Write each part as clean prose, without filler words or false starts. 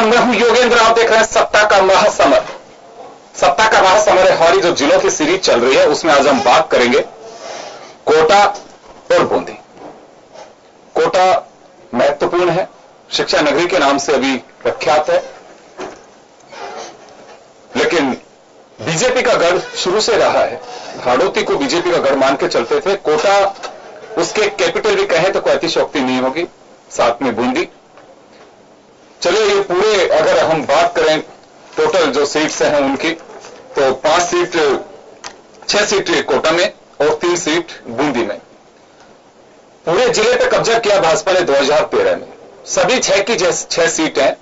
नमस्कार, मैं हूं योगेंद्र। आप देख रहे हैं सत्ता का महासमर। सत्ता का महासमर है, हमारी जो जिलों की सीरीज चल रही है उसमें आज हम बात करेंगे कोटा और बूंदी। कोटा महत्वपूर्ण है, शिक्षा नगरी के नाम से अभी प्रख्यात है, लेकिन बीजेपी का गढ़ शुरू से रहा है। हाड़ौती को बीजेपी का गढ़ मान के चलते थे। कोटा उसके कैपिटल भी कहे तो कोई अतिशयोक्ति नहीं होगी, साथ में बूंदी। चलिए, ये पूरे अगर हम बात करें टोटल जो सीट्स हैं उनकी, तो 6 सीट कोटा में और 3 सीट बूंदी में। पूरे जिले पे कब्जा किया भाजपा ने 2013 में। सभी 6 की 6 सीट हैं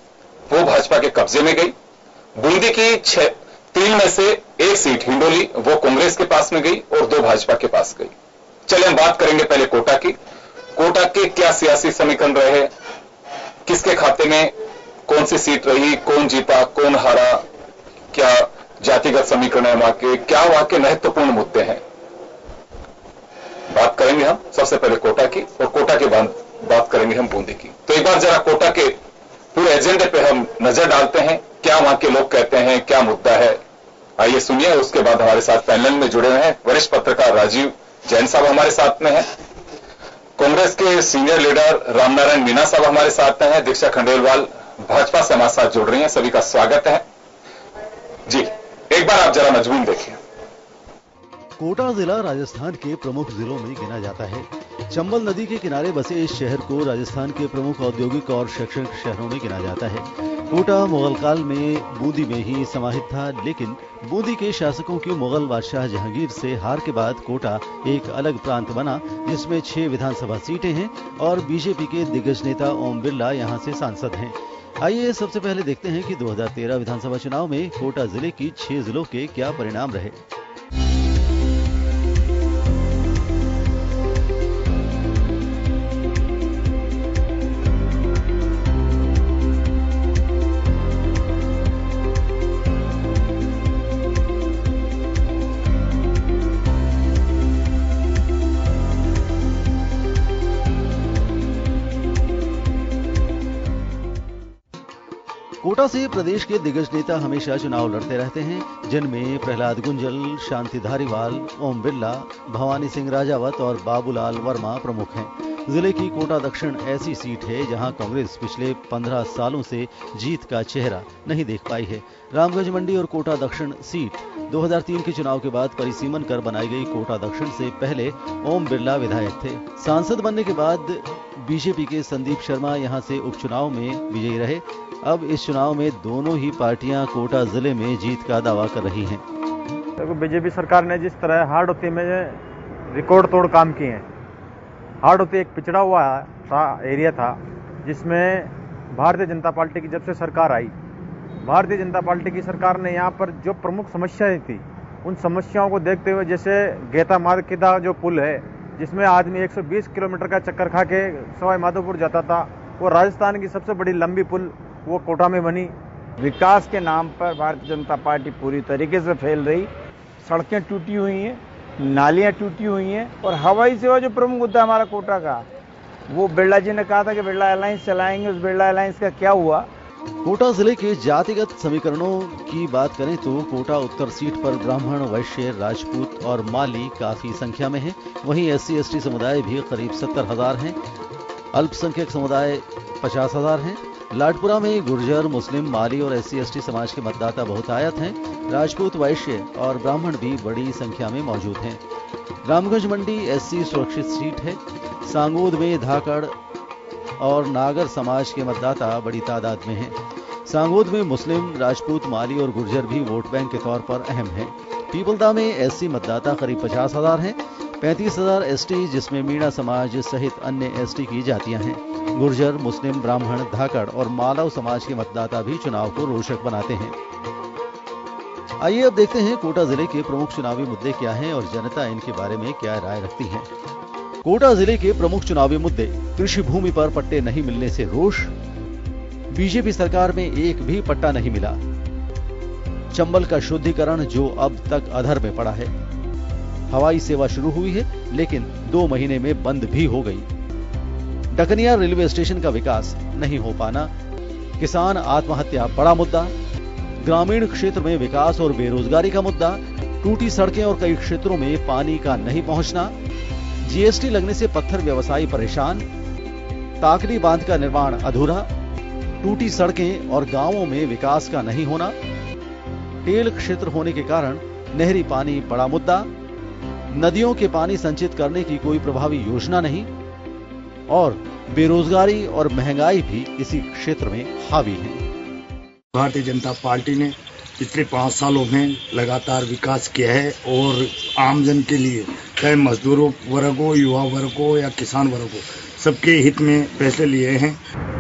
वो भाजपा के कब्जे में गई। बूंदी की 3 में से 1 सीट हिंडोली वो कांग्रेस के पास में गई और 2 भाजपा के पास गई। चलिए हम बात करेंगे पहले कोटा की। कोटा के क्या सियासी समीकरण रहे, किसके खाते में कौन सी सीट रही, कौन जीता, कौन हारा, क्या जातिगत समीकरण है वहां के, क्या वहां के महत्वपूर्ण मुद्दे हैं, बात करेंगे हम सबसे पहले कोटा की, और कोटा के बाद बात करेंगे हम बूंदी की। तो एक बार जरा कोटा के पूरे एजेंडे पे हम नजर डालते हैं, क्या वहां के लोग कहते हैं, क्या मुद्दा है। आइए सुनिए। उसके बाद हमारे साथ पैनल में जुड़े हुए हैं वरिष्ठ पत्रकार राजीव जैन साहब हमारे साथ में हैं, कांग्रेस के सीनियर लीडर रामनारायण मीना साहब हमारे साथ में हैं, दीक्षा खंडेलवाल भाजपा से हमारे साथ जुड़ रही हैं। सभी का स्वागत है जी। एक बार आप जरा मजमून देखिए। कोटा जिला राजस्थान के प्रमुख जिलों में गिना जाता है। चंबल नदी के किनारे बसे इस शहर को राजस्थान के प्रमुख औद्योगिक और शैक्षणिक शहरों में गिना जाता है। कोटा मुगल काल में बूंदी में ही समाहित था, लेकिन बूंदी के शासकों की मुगल बादशाह जहांगीर से हार के बाद कोटा एक अलग प्रांत बना, जिसमें 6 विधानसभा सीटें हैं और बीजेपी के दिग्गज नेता ओम बिरला यहां से सांसद हैं। आइए सबसे पहले देखते हैं कि 2013 विधानसभा चुनाव में कोटा जिले की 6 जिलों के क्या परिणाम रहे। कोटा से प्रदेश के दिग्गज नेता हमेशा चुनाव लड़ते रहते हैं, जिनमें प्रहलाद गुंजल, शांति धारीवाल, ओम बिरला, भवानी सिंह राजावत और बाबूलाल वर्मा प्रमुख हैं। जिले की कोटा दक्षिण ऐसी सीट है जहां कांग्रेस पिछले 15 सालों से जीत का चेहरा नहीं देख पाई है। रामगंज मंडी और कोटा दक्षिण सीट 2003 के चुनाव के बाद परिसीमन कर बनाई गई। कोटा दक्षिण से पहले ओम बिरला विधायक थे। सांसद बनने के बाद बीजेपी के संदीप शर्मा यहां से उपचुनाव में विजयी रहे। अब इस चुनाव में दोनों ही पार्टियां कोटा जिले में जीत का दावा कर रही हैं। देखो, बीजेपी सरकार ने जिस तरह हाड़ौती में रिकॉर्ड तोड़ काम किए हैं। हाड़ौती एक पिछड़ा हुआ एरिया था, जिसमें भारतीय जनता पार्टी की जब से सरकार आई, भारतीय जनता पार्टी की सरकार ने यहाँ पर जो प्रमुख समस्याएं थी, उन समस्याओं को देखते हुए, जैसे गेता मार्ग का जो पुल है, जिसमें आदमी 120 किलोमीटर का चक्कर खा के सवाई माधोपुर जाता था, वो राजस्थान की सबसे बड़ी लंबी पुल वो कोटा में बनी। विकास के नाम पर भारतीय जनता पार्टी पूरी तरीके से फैल रही। सड़कें टूटी हुई हैं, नालियां टूटी हुई हैं, और हवाई सेवा जो प्रमुख मुद्दा हमारा कोटा का, वो बिरला जी ने कहा था कि बिरला एलायंस चलाएंगे, उस बिरला एलायंस का क्या हुआ। कोटा जिले के जातिगत समीकरणों की बात करें तो कोटा उत्तर सीट पर ब्राह्मण, वैश्य, राजपूत और माली काफी संख्या में है। वहीं SC/ST समुदाय भी करीब 70,000 हैं। अल्पसंख्यक समुदाय 50,000 हैं। लाडपुरा में गुर्जर, मुस्लिम, माली और SC/ST समाज के मतदाता बहुतायत हैं। राजपूत, वैश्य और ब्राह्मण भी बड़ी संख्या में मौजूद हैं। रामगंज मंडी SC सुरक्षित सीट है। सांगोद में धाकड़ और नागर समाज के मतदाता बड़ी तादाद में हैं। सांगोद में मुस्लिम, राजपूत, माली और गुर्जर भी वोट बैंक के तौर पर अहम हैं। पीपलदा में SC मतदाता करीब 50,000 हैं। 35,000 ST, जिसमें मीणा समाज सहित अन्य ST की जातियां हैं। गुर्जर, मुस्लिम, ब्राह्मण, धाकड़ और मालव समाज के मतदाता भी चुनाव को रोचक बनाते हैं। आइए अब देखते हैं कोटा जिले के प्रमुख चुनावी मुद्दे क्या हैं और जनता इनके बारे में क्या राय रखती है। कोटा जिले के प्रमुख चुनावी मुद्दे: कृषि भूमि पर पट्टे नहीं मिलने से रोष, बीजेपी सरकार में एक भी पट्टा नहीं मिला, चंबल का शुद्धिकरण जो अब तक अधर में पड़ा है, हवाई सेवा शुरू हुई है लेकिन 2 महीने में बंद भी हो गई, डकनिया रेलवे स्टेशन का विकास नहीं हो पाना, किसान आत्महत्या बड़ा मुद्दा, ग्रामीण क्षेत्र में विकास और बेरोजगारी का मुद्दा, टूटी सड़कें और कई क्षेत्रों में पानी का नहीं पहुंचना, जीएसटी लगने से पत्थर व्यवसायी परेशान, ताकरी बांध का निर्माण अधूरा, टूटी सड़कें और गांवों में विकास का नहीं होना, टेल क्षेत्र होने के कारण नहरी पानी बड़ा मुद्दा, नदियों के पानी संचित करने की कोई प्रभावी योजना नहीं और बेरोजगारी और महंगाई भी इसी क्षेत्र में हावी है। भारतीय जनता पार्टी ने पिछले 5 सालों में लगातार विकास किया है और आमजन के लिए चाहे मजदूरों वर्ग हो, युवा वर्ग हो या किसान वर्ग हो, सबके हित में फैसले लिए हैं।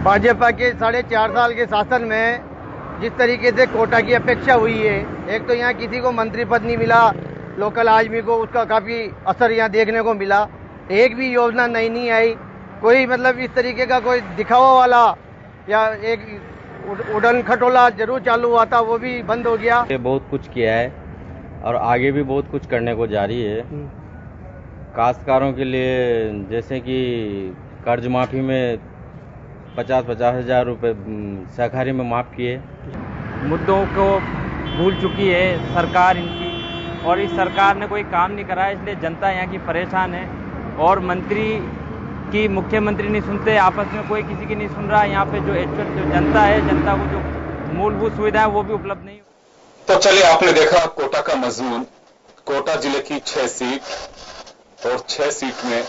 भाजपा के 4.5 साल के शासन में जिस तरीके से कोटा की अपेक्षा हुई है, एक तो यहाँ किसी को मंत्री पद नहीं मिला, लोकल आदमी को उसका काफी असर यहाँ देखने को मिला, एक भी योजना नई नहीं आई, कोई मतलब इस तरीके का कोई दिखावा वाला या एक उड़न खटोला जरूर चालू हुआ था, वो भी बंद हो गया। ये बहुत कुछ किया है और आगे भी बहुत कुछ करने को जारी है। काश्तकारों के लिए जैसे कि कर्ज माफी में 50-50 हजार रुपए सहकारी में माफ किए। मुद्दों को भूल चुकी है सरकार इनकी और इस सरकार ने कोई काम नहीं करा है, इसलिए जनता यहाँ की परेशान है और मंत्री की मुख्यमंत्री नहीं सुनते, आपस में कोई किसी की नहीं सुन रहा। यहाँ पे जो एक्चुअल जो जनता है, जनता को जो मूलभूत सुविधा है वो भी उपलब्ध नहीं। तो चलिए, आपने देखा कोटा का मजमून। कोटा जिले की 6 सीट और 6 सीट में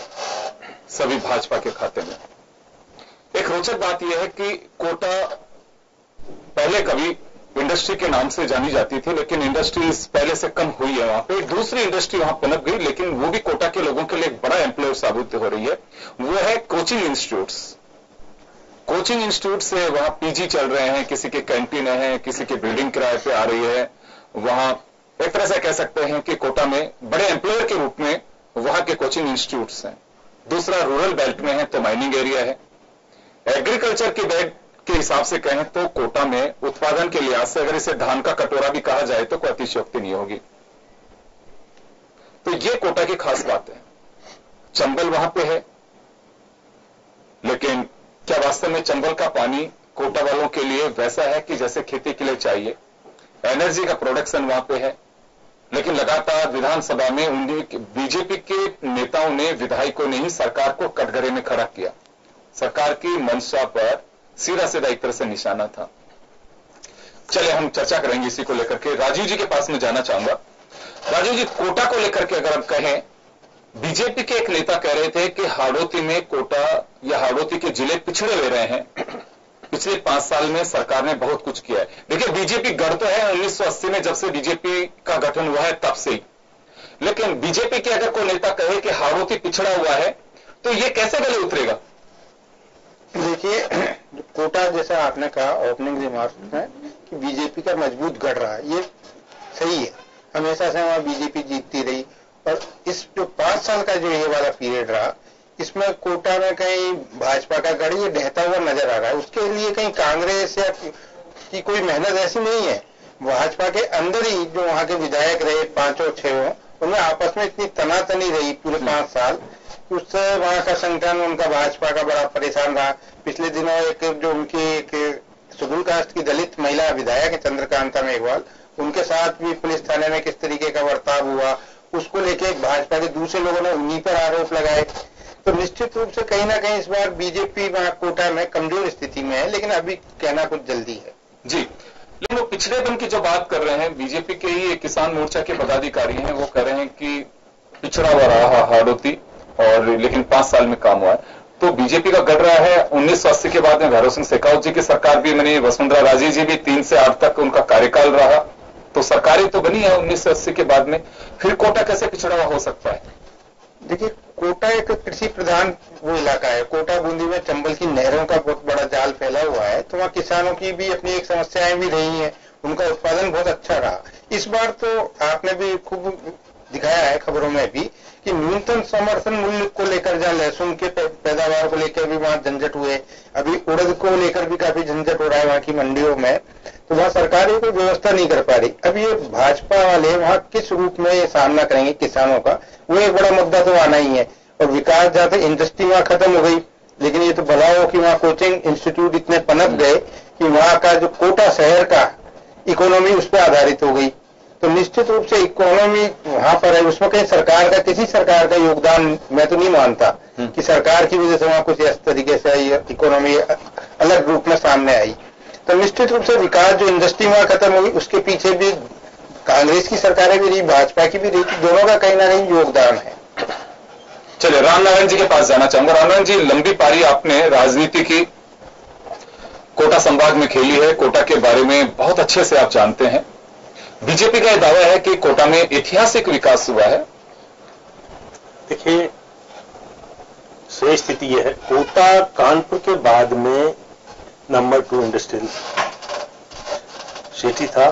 सभी भाजपा के खाते में। एक रोचक बात यह है कि कोटा पहले कभी इंडस्ट्री के नाम से जानी जाती थी, लेकिन इंडस्ट्रीज पहले से कम हुई है। वहां पे दूसरी इंडस्ट्री वहां पनप गई, लेकिन वो भी कोटा के लोगों के लिए एक बड़ा एम्प्लॉयर साबित हो रही है। वो है कोचिंग इंस्टीट्यूट्स। कोचिंग इंस्टीट्यूट से वहां पीजी चल रहे हैं, किसी के कैंटीन है, किसी की बिल्डिंग किराए पे आ रही है। वहां एक तरह से कह सकते हैं कि कोटा में बड़े एम्प्लॉयर के रूप में वहां के कोचिंग इंस्टीट्यूट्स हैं। दूसरा रूरल बेल्ट में है तो माइनिंग एरिया है। एग्रीकल्चर की बेड के हिसाब से कहें तो कोटा में उत्पादन के लिहाज से अगर इसे धान का कटोरा भी कहा जाए तो कोई अतिशयोक्ति नहीं होगी। तो ये कोटा की खास बात है। चंबल वहां पे है, लेकिन क्या वास्तव में चंबल का पानी कोटा वालों के लिए वैसा है कि जैसे खेती के लिए चाहिए? एनर्जी का प्रोडक्शन वहां पे है, लेकिन लगातार विधानसभा में बीजेपी के नेताओं ने, विधायकों ने ही सरकार को कटघरे में खड़ा किया। सरकार की मंशा पर सीधा सीधा एक तरह से निशाना था। चलिए हम चर्चा करेंगे इसी को लेकर के। राजीव जी के पास में जाना चाहूंगा। राजीव जी, कोटा को लेकर के अगर हम कहें, बीजेपी के एक नेता कह रहे थे कि हाड़ौती में कोटा या हाड़ौती के जिले पिछड़े हुए रहे हैं। पिछले 5 साल में सरकार ने बहुत कुछ किया है। देखिए, बीजेपी गढ़ तो है 1980 में, जब से बीजेपी का गठन हुआ है तब से ही। लेकिन बीजेपी के अगर कोई नेता कहे कि हाड़ौती पिछड़ा हुआ है तो यह कैसे गले उतरेगा? देखिए, कोटा जैसा आपने कहा ओपनिंग रिमार्क्स में कि बीजेपी का मजबूत गढ़ रहा, ये सही है। हमेशा से वहां बीजेपी जीतती रही और इस जो 5 साल का जो ये वाला पीरियड रहा, इसमें कोटा में कहीं भाजपा का गढ़ ये ढहता हुआ नजर आ रहा है। उसके लिए कहीं कांग्रेस या की कोई मेहनत ऐसी नहीं है। भाजपा के अंदर ही जो वहां के विधायक रहे 5 और 6, उनमें आपस में इतनी तनातनी रही पूरे 5 साल, उससे वहां का संगठन उनका भाजपा का बड़ा परेशान रहा। पिछले दिनों एक जो उनकी एक शेड्यूल कास्ट की दलित महिला विधायक है चंद्रकांता मेघवाल, उनके साथ भी पुलिस थाने में किस तरीके का बर्ताव हुआ, उसको लेके भाजपा के दूसरे लोगों ने उन्हीं पर आरोप लगाए। तो निश्चित रूप से कहीं ना कहीं इस बार बीजेपी वहां कोटा में कमजोर स्थिति में है, लेकिन अभी कहना कुछ जल्दी है। जी, लेकिन वो पिछड़ेपन की जो बात कर रहे हैं, बीजेपी के ही किसान मोर्चा के पदाधिकारी हैं, वो कह रहे हैं कि पिछड़ा हुआ रहा हाड़ौती और लेकिन 5 साल में काम हुआ है। तो बीजेपी का गढ़ रहा है। 1980 के बाद में भैरव सिंह शेखावत जी की सरकार भी बनी, वसुंधरा राजे जी भी 3 से 8 तक उनका कार्यकाल रहा, तो सरकारें तो बनी है 1980 के बाद में। फिर कोटा कैसे पिछड़ा हुआ हो सकता है? देखिए, कोटा एक कृषि प्रधान वो इलाका है। कोटा बूंदी में चंबल की नहरों का बहुत बड़ा जाल फैला हुआ है, तो वहाँ किसानों की भी अपनी एक समस्याएं भी रही हैं, उनका उत्पादन बहुत अच्छा रहा। इस बार तो आपने भी खूब दिखाया है खबरों में भी कि न्यूनतम समर्थन मूल्य को लेकर, जहाँ लहसुन के पैदावार को लेकर भी वहां झंझट हुए, अभी उड़द को लेकर भी काफी झंझट हो रहा है वहां की मंडियों में, तो वहां सरकार कोई व्यवस्था नहीं कर पा रही। अब ये भाजपा वाले वहां किस रूप में ये सामना करेंगे किसानों का, वो एक बड़ा मुद्दा तो आना ही है। और विकास जहाँ तक इंडस्ट्री वहां खत्म हो गई, लेकिन ये तो भला हो कि वहां कोचिंग इंस्टीट्यूट इतने पनप गए कि वहां का जो कोटा शहर का इकोनॉमी उस पर आधारित हो गई, तो निश्चित रूप से इकोनॉमी वहां पर है, उसमें कहीं सरकार का, किसी सरकार का योगदान मैं तो नहीं मानता कि सरकार की वजह से वहां कुछ इस तरीके से इकोनॉमी अलग रूप में सामने आई। तो निश्चित रूप से विकास जो इंडस्ट्री वहां खत्म हुई, उसके पीछे भी कांग्रेस की सरकारें भी रही, भाजपा की भी रही, दोनों का कहीं ना कहीं योगदान है। चलिए रामनारायण जी के पास जाना चाहूंगा। रामनारायण जी, लंबी पारी आपने राजनीति की कोटा संभाग में खेली है, कोटा के बारे में बहुत अच्छे से आप जानते हैं। बीजेपी का यह दावा है कि कोटा में ऐतिहासिक विकास हुआ है। देखिए, सही स्थिति यह है, कोटा कानपुर के बाद में नंबर 2 इंडस्ट्रियल सिटी था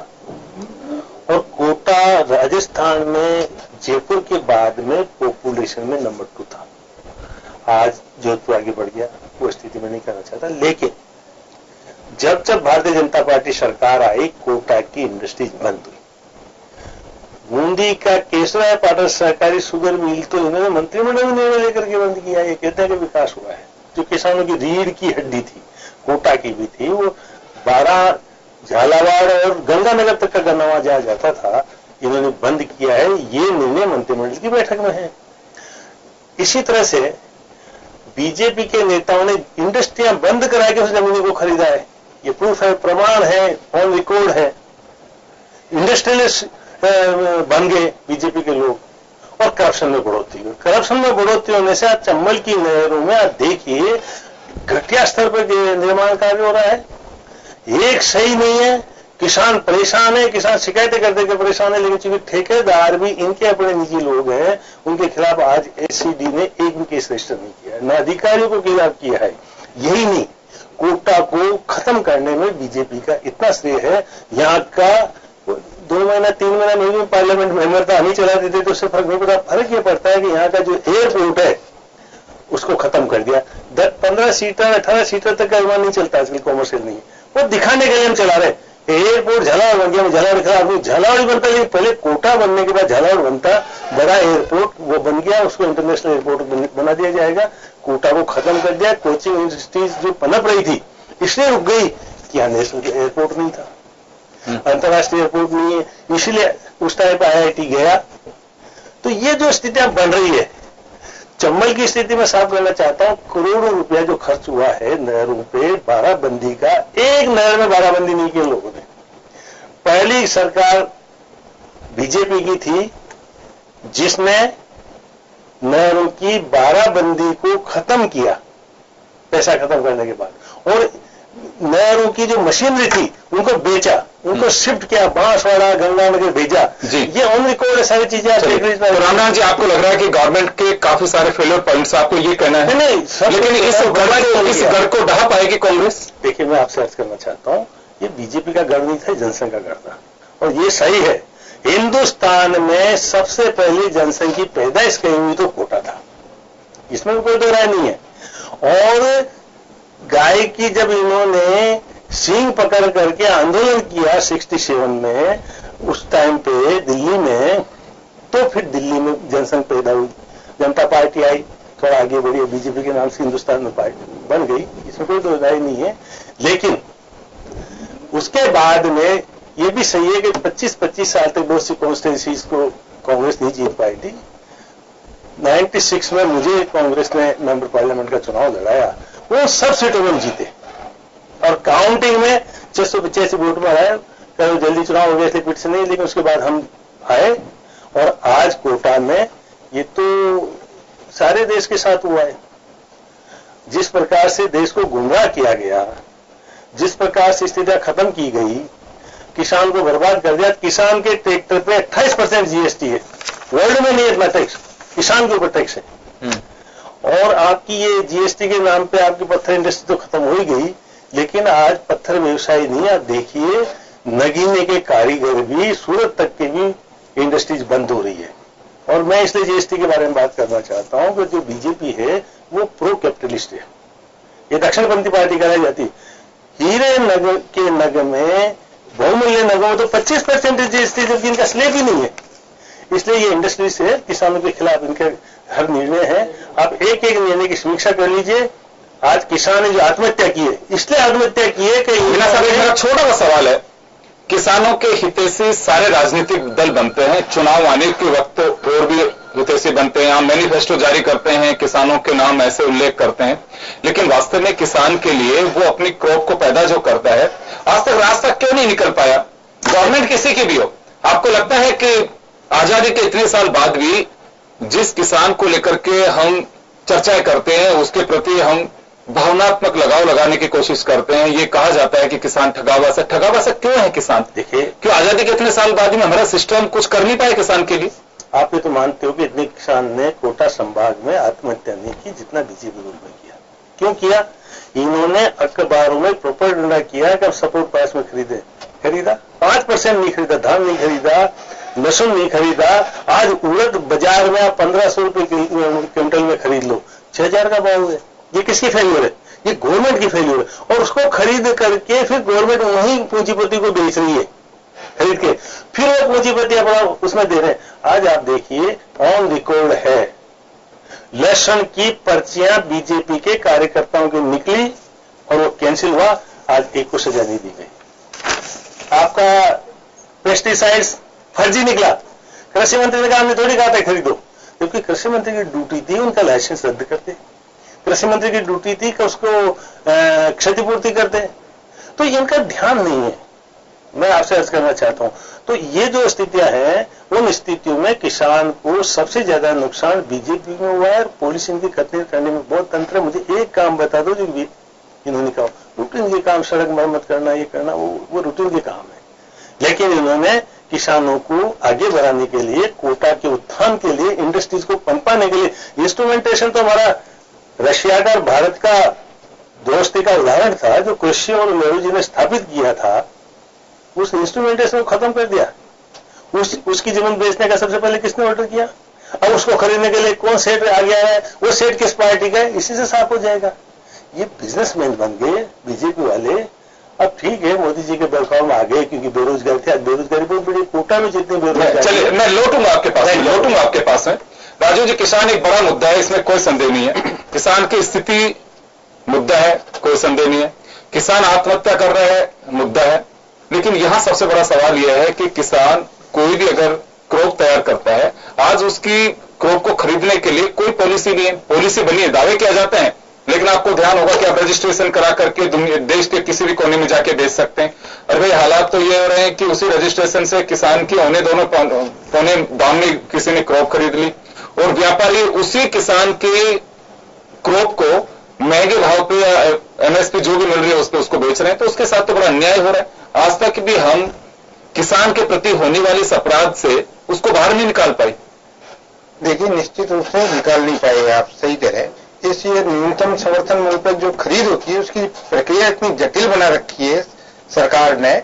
और कोटा राजस्थान में जयपुर के बाद में पॉपुलेशन में नंबर 2 था। आज जोधपुर आगे बढ़ गया, वो स्थिति में नहीं कहना चाहता, लेकिन जब जब भारतीय जनता पार्टी सरकार आई, कोटा की इंडस्ट्रीज बंद हुई। बूंदी का केसरा पाटर सहकारी शुगर मिल तो इन्होंने मंत्रिमंडल में निर्णय लेकर के बंद किया। ये कहते हैं कि विकास हुआ है। जो किसानों की रीढ़ की हड्डी थी, कोटा की भी थी, वो 12 झालावाड़ और गंगानगर तक का गन्ना वहां जाया जाता था, इन्होंने बंद किया है। ये निर्णय मंत्रिमंडल की बैठक में है। इसी तरह से बीजेपी के नेताओं ने इंडस्ट्रियां बंद करा के उस जमीन को खरीदा है। ये प्रूफ है, प्रमाण है, ऑन रिकॉर्ड है। इंडस्ट्रियलिस्ट बन गए बीजेपी के लोग और करप्शन में बढ़ोतरी हुई। करप्शन में बढ़ोतरी होने से आज चंबल की नहरों में आप देखिए घटिया स्तर पर निर्माण कार्य हो रहा है। एक सही नहीं है, किसान परेशान है, किसान शिकायतें करते के परेशान है, लेकिन चूंकि ठेकेदार भी इनके अपने निजी लोग हैं, उनके खिलाफ आज एससीडी ने एक भी केस रजिस्टर नहीं किया है, न अधिकारियों को खिलाफ किया है। यही नहीं, कोटा को खत्म करने में बीजेपी का इतना श्रेय है। यहाँ का 2 महीना 3 महीना नहीं भी पार्लियामेंट मेंबर था, नहीं चला देते तो उससे फर्क नहीं पड़ता। फर्क ये पड़ता है कि यहाँ का जो एयरपोर्ट है उसको खत्म कर दिया। 15 सीटर 18 सीटर तक का विमान नहीं चलता, आजकल कॉमर्शियल नहीं है, वो दिखाने के लिए हम चला रहे। एयरपोर्ट झालावाड़ बन गया, झालावाड़ बनता, लेकिन पहले कोटा बनने के बाद झालावाड़ बनता, बड़ा एयरपोर्ट वो बन गया, उसको इंटरनेशनल एयरपोर्ट बना दिया जाएगा। कोटा को खत्म कर दिया। कोचिंग इंडस्ट्रीज जो पनप रही थी इसलिए रुक गई कि यहाँ नेशनल एयरपोर्ट नहीं था, अंतर्राष्ट्रीय एयरपोर्ट नहीं है, इसलिए उस टाइम पर IIT गया। तो ये जो स्थितियां बन रही है, चंबल की स्थिति में साफ करना चाहता हूं, करोड़ों रुपया जो खर्च हुआ है नहरों पे, बाराबंदी का, एक नहर में बाराबंदी नहीं की लोगों ने। पहली सरकार बीजेपी की थी जिसने नहरों की बाराबंदी को खत्म किया, पैसा खत्म करने के बाद, और नहरों की जो मशीनरी थी उनको बेचा, उनको शिफ्ट किया, बांसवाड़ा गंगानगर भेजा। ये ऑन रिकॉर्ड है, सारी चीजें आप देख लीजिए। रामनाथ जी, आपको लग रहा है कि गवर्नमेंट के काफी सारे फेलियर पॉइंट्स, आपको ये कहना है? नहीं, लेकिन इस गढ़ को ढहा पाएगी कांग्रेस? देखिए, मैं आपसे अर्ज करना चाहता हूं, ये बीजेपी का गढ़ नहीं था, जनसंघ का गढ़ था। और ये सही है, हिंदुस्तान में सबसे पहली जनसंघ की पैदाइश कहीं हुई तो कोटा था, इसमें कोई दो राय नहीं है। और गाय की जब इन्होंने सींग पकड़ करके आंदोलन किया 67 में, उस टाइम पे दिल्ली में, तो फिर दिल्ली में जनसंघ पैदा हुई, जनता पार्टी आई, थोड़ा आगे बढ़ी, बीजेपी के नाम से हिंदुस्तान में पार्टी बन गई, इसमें कोई दो राय नहीं है। लेकिन उसके बाद में ये भी सही है कि 25-25 साल तक बहुत सी कॉन्स्टिट्यूंसीज को कांग्रेस नहीं जीत पाई थी। 96 में मुझे कांग्रेस ने मेंबर पार्लियामेंट का चुनाव लड़ाया, वो सब सीटों में जीते और काउंटिंग में 685 वोट में आए। जल्दी चुनाव हो गया इसलिए पिट से नहीं, लेकिन उसके बाद हम आए और आज कोटा में ये तो सारे देश के साथ हुआ है। जिस प्रकार से देश को गुमराह किया गया, जिस प्रकार से स्थितियां खत्म की गई, किसान को बर्बाद कर दिया। किसान के ट्रैक्टर पे 28% GST है, वर्ल्ड में नहीं इतना टैक्स, किसान के ऊपर टैक्स है। और आपकी ये GST के नाम पे आपकी पत्थर इंडस्ट्री तो खत्म हो ही गई, लेकिन आज पत्थर व्यवसाय नहीं, आप देखिए नगीने के कारीगर भी, सूरत तक के भी इंडस्ट्रीज बंद हो रही है। और मैं इसलिए GST के बारे में बात करना चाहता हूं कि जो बीजेपी है वो प्रो कैपिटलिस्ट है, ये दक्षिणपंथी पार्टी कराई जाती। हीरे नग के नग में, बहुमूल्य नगों में तो 25% GST, जबकि इनका स्लेब ही नहीं है। इसलिए ये इंडस्ट्री से किसानों के खिलाफ इनके हर निर्णय है। आप एक एक निर्णय की समीक्षा कर लीजिए, आज किसान ने जो आत्महत्या की है, इसलिए आत्महत्या की है कि मेरा छोटा सा सवाल है, किसानों के हितैषी सारे राजनीतिक दल बनते हैं, चुनाव आने के वक्त और भी हितैषी बनते हैं, हम मैनिफेस्टो जारी करते हैं, किसानों के नाम ऐसे उल्लेख करते हैं, लेकिन वास्तव में किसान के लिए वो अपनी क्रॉप को पैदा जो करता है, आज तक रास्ता क्यों नहीं निकल पाया? गवर्नमेंट किसी की भी हो, आपको लगता है कि आजादी के इतने साल बाद भी जिस किसान को लेकर के हम चर्चाएं करते हैं, उसके प्रति हम भावनात्मक लगाव लगाने की कोशिश करते हैं, ये कहा जाता है कि किसान ठगावासा क्यों है किसान? देखिए, क्यों आजादी के इतने साल बाद में हमारा सिस्टम कुछ कर नहीं पाया किसान के लिए? आप ये तो मानते हो कि इतने किसान ने कोटा संभाग में आत्महत्या नहीं की जितना बीजेपी ग्रुप में किया। क्यों किया? इन्होंने अखबारों में प्रोपेगेंडा किया कि अब सपोर्ट प्राइस में खरीदा 5% नहीं खरीदा, धान नहीं खरीदा, लहसुन नहीं खरीदा। आज उड़द बाजार में 1500 रुपए क्विंटल में खरीद लो, 6000 का भाव है। ये किसकी फेल्यूर है? ये गवर्नमेंट की फेल्यूर है। और उसको खरीद करके फिर गवर्नमेंट वहीं पूंजीपति को बेच रही है, खरीद के फिर वो पूंजीपति अपना उसमें दे रहे हैं। आज आप देखिए, ऑन रिकॉर्ड है, लहसुन की पर्चियां बीजेपी के कार्यकर्ताओं की निकली और वो कैंसिल हुआ। आज एक को सजा नहीं दी गई। आपका पेस्टिसाइड्स फर्जी निकला, कृषि मंत्री ने कहा हमने थोड़ी कहा था खरीदो, क्योंकि कृषि मंत्री की ड्यूटी थी उनका लाइसेंस रद्द करते, कृषि मंत्री की ड्यूटी थी कि उसको क्षतिपूर्ति करते। तो इनका ध्यान नहीं है। मैं आपसे अर्ज करना चाहता हूं, तो ये जो स्थितियां हैं, उन स्थितियों में किसान को सबसे ज्यादा नुकसान बीजेपी में हुआ है। पुलिस इनकी कतल करने में बहुत तंत्र है। मुझे एक काम बता दो जो इन्होंने कहा, रूटीन के काम, सड़क मरम्मत करना, ये करना, वो रूटीन के काम है। लेकिन इन्होंने किसानों को आगे बढ़ाने के लिए, कोटा के उत्थान के लिए, इंडस्ट्रीज को पंपाने के लिए, इंस्ट्रूमेंटेशन तो हमारा रशिया का और भारत का दोस्ती का उदाहरण था, जो कृषि और नेहरू जी ने स्थापित किया था। उस इंस्ट्रूमेंटेशन को खत्म कर दिया। उसकी जमीन बेचने का सबसे पहले किसने ऑर्डर किया? अब उसको खरीदने के लिए कौन सेठ आ गया है, वो सेठ किस पार्टी का है, इसी से साफ हो जाएगा। ये बिजनेसमैन बन गए बीजेपी वाले। अब ठीक है, मोदी जी के बहकाव में आ गए क्योंकि बेरोजगार थे। आज बेरोजगारी बहुत बड़ी, कोटा में जितनी बेरोजगारी। चलिए, मैं लौटूंगा आपके पास है। राजू जी, किसान एक बड़ा मुद्दा है, इसमें कोई संदेह नहीं है। किसान की स्थिति मुद्दा है, कोई संदेह नहीं है। किसान आत्महत्या कर रहा है, मुद्दा है। लेकिन यहां सबसे बड़ा सवाल यह है कि किसान कोई भी अगर क्रॉप तैयार करता है, आज उसकी क्रॉप को खरीदने के लिए कोई पॉलिसी नहीं है। पॉलिसी बनी है, दावे किया जाते हैं, लेकिन आपको ध्यान होगा कि आप रजिस्ट्रेशन करा करके देश के किसी भी कोने में जाके बेच सकते हैं। और भाई हालात तो ये हो रहे हैं कि उसी रजिस्ट्रेशन से किसान की औने दोनों पौने दाम में किसी ने क्रॉप खरीद ली और व्यापारी उसी किसान के क्रॉप को महंगे भाव पे या एमएसपी जो भी मिल रही है उस पर उसको बेच रहे हैं। तो उसके साथ तो बड़ा अन्याय हो रहा है। आज तक भी हम किसान के प्रति होने वाले इस अपराध से उसको बाहर नहीं निकाल पाए। देखिए, निश्चित रूप से निकाल नहीं पाए, आप सही कह रहे हैं। इसलिए न्यूनतम समर्थन मूल्य पर जो खरीद होती है उसकी प्रक्रिया इतनी जटिल बना रखी है सरकार ने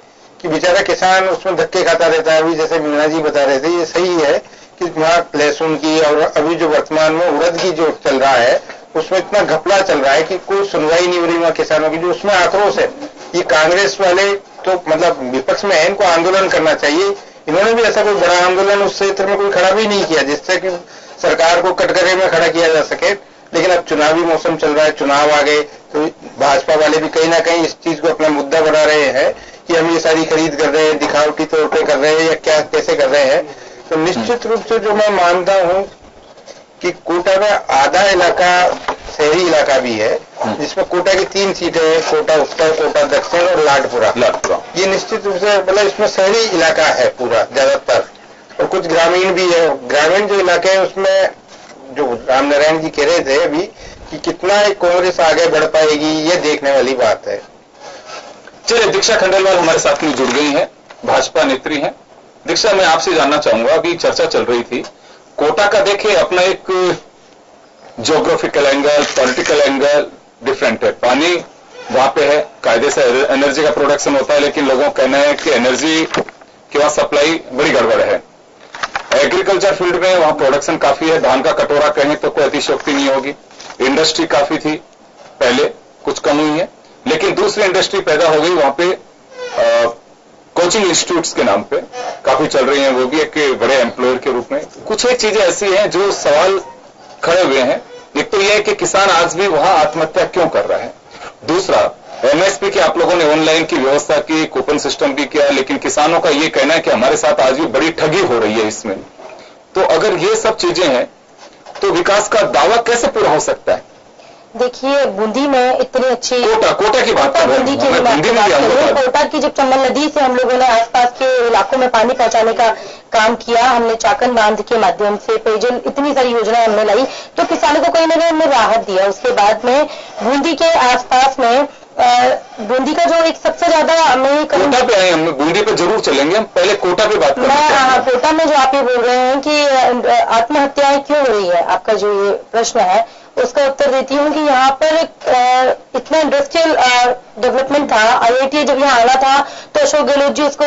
कि बेचारा किसान उसमें धक्के खाता रहता है। अभी जैसे मीना जी बता रहे थे, ये सही है कि वहां लहसुन की और अभी जो वर्तमान में उड़द की जो चल रहा है उसमें इतना घपला चल रहा है कि कोई सुनवाई नहीं हो रही वहां किसानों की, जो उसमें आक्रोश है। ये कांग्रेस वाले तो मतलब विपक्ष में है, इनको आंदोलन करना चाहिए। इन्होंने भी ऐसा कोई बड़ा आंदोलन उस क्षेत्र में कोई खड़ा भी नहीं किया जिससे कि सरकार को कटघरे में खड़ा किया जा सके। लेकिन अब चुनावी मौसम चल रहा है, चुनाव आ गए, तो भाजपा वाले भी कहीं ना कहीं इस चीज को अपना मुद्दा बना रहे हैं कि हम ये सारी खरीद कर रहे हैं, दिखावटी तौर पर कर रहे हैं या क्या कैसे कर रहे हैं। तो निश्चित रूप से जो मैं मानता हूं कि कोटा का आधा इलाका शहरी इलाका भी है, जिसमें कोटा की 3 सीटें हैं, कोटा उत्तर, कोटा दक्षिण और लाडपुरा। ये निश्चित रूप से मतलब इसमें शहरी इलाका है पूरा ज्यादातर, और कुछ ग्रामीण भी है। ग्रामीण जो इलाके हैं उसमें जो रामनारायण जी कह रहे थे अभी कि कितना कांग्रेस आगे बढ़ पाएगी, ये देखने वाली बात है। चलिए, दीक्षा खंडेलवाल हमारे साथ में जुड़ गई हैं, भाजपा नेत्री हैं। दीक्षा, मैं आपसे जानना चाहूंगा, अभी चर्चा चल रही थी कोटा का, देखिए अपना एक geographical angle, political angle different है। पानी वहां पे है, कायदे से एनर्जी का प्रोडक्शन होता है, लेकिन लोगों का कहना है कि एनर्जी की वहां सप्लाई बड़ी गड़बड़ है। एग्रीकल्चर फील्ड में वहां प्रोडक्शन काफी है, धान का कटोरा कहें तो कोई अतिशयोक्ति नहीं होगी। इंडस्ट्री काफी थी पहले, कुछ कम हुई है, लेकिन दूसरी इंडस्ट्री पैदा हो गई वहां पे। कोचिंग इंस्टीट्यूट्स के नाम पे काफी चल रही हैं, वो भी एक बड़े एम्प्लॉयर के रूप में। कुछ एक चीजें ऐसी हैं जो सवाल खड़े हुए हैं एक तो यह है कि किसान आज भी वहां आत्महत्या क्यों कर रहा है, दूसरा एमएसपी की आप लोगों ने ऑनलाइन की व्यवस्था की, कूपन सिस्टम भी किया, लेकिन किसानों का यह कहना है कि हमारे साथ आज भी बड़ी ठगी हो रही है इसमें। तो अगर ये सब चीजें हैं तो विकास का दावा कैसे पूरा हो सकता है? देखिए, बूंदी में इतनी अच्छी कोटा की बात कर रहे हैं। कोटा की जब चंबल नदी से हम लोगों ने आसपास के इलाकों में पानी पहुंचाने का काम किया, हमने चाकन बांध के माध्यम से पेयजल इतनी सारी योजनाएं हमने लाई, तो किसानों को कहीं ना कहीं हमने राहत दिया। उसके बाद में बूंदी के आसपास में बूंदी का जो एक सबसे ज्यादा हमें कोटा पे आए, हम बूंदी पे जरूर चलेंगे, हम पहले कोटा पे बात करेंगे। हाँ, कोटा में जो आप ये बोल रहे हैं कि आत्महत्याएं क्यों हो रही है, आपका जो ये प्रश्न है उसका उत्तर देती हूँ कि यहाँ पर इतना इंडस्ट्रियल डेवलपमेंट था। आईआईटी जब यहाँ आना था तो अशोक गहलोत जी उसको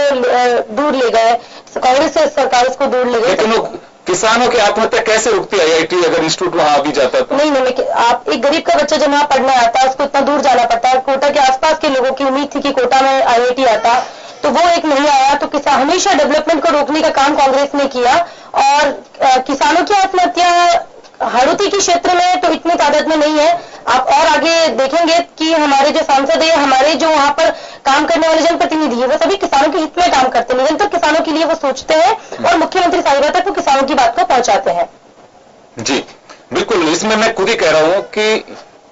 दूर ले गए, कांग्रेस सरकार उसको दूर ले गई। किसानों की आत्महत्या कैसे रुकती है आईआईटी अगर इंस्टीट्यूट वहां आ भी जाता है तो? नहीं, आप एक गरीब का बच्चा जब वहां पढ़ने आता है उसको इतना दूर जाना पड़ता है। कोटा के आसपास के लोगों की उम्मीद थी कि कोटा में आईआईटी आता, तो वो एक नहीं आया, तो किसान हमेशा डेवलपमेंट को रोकने का काम कांग्रेस ने किया। और किसानों की आत्महत्या हाड़ौती के क्षेत्र में तो इतनी तादाद में नहीं है। आप और आगे देखेंगे कि हमारे जो सांसद है, हमारे जो वहां पर काम करने वाले जनप्रतिनिधि है, वो सभी किसानों के हित में काम करते हैं, निरंतर किसानों के लिए वो सोचते हैं और मुख्यमंत्री साहिबा तक वो किसानों की बात को पहुंचाते हैं। जी बिल्कुल, इसमें मैं खुद ही कह रहा हूं कि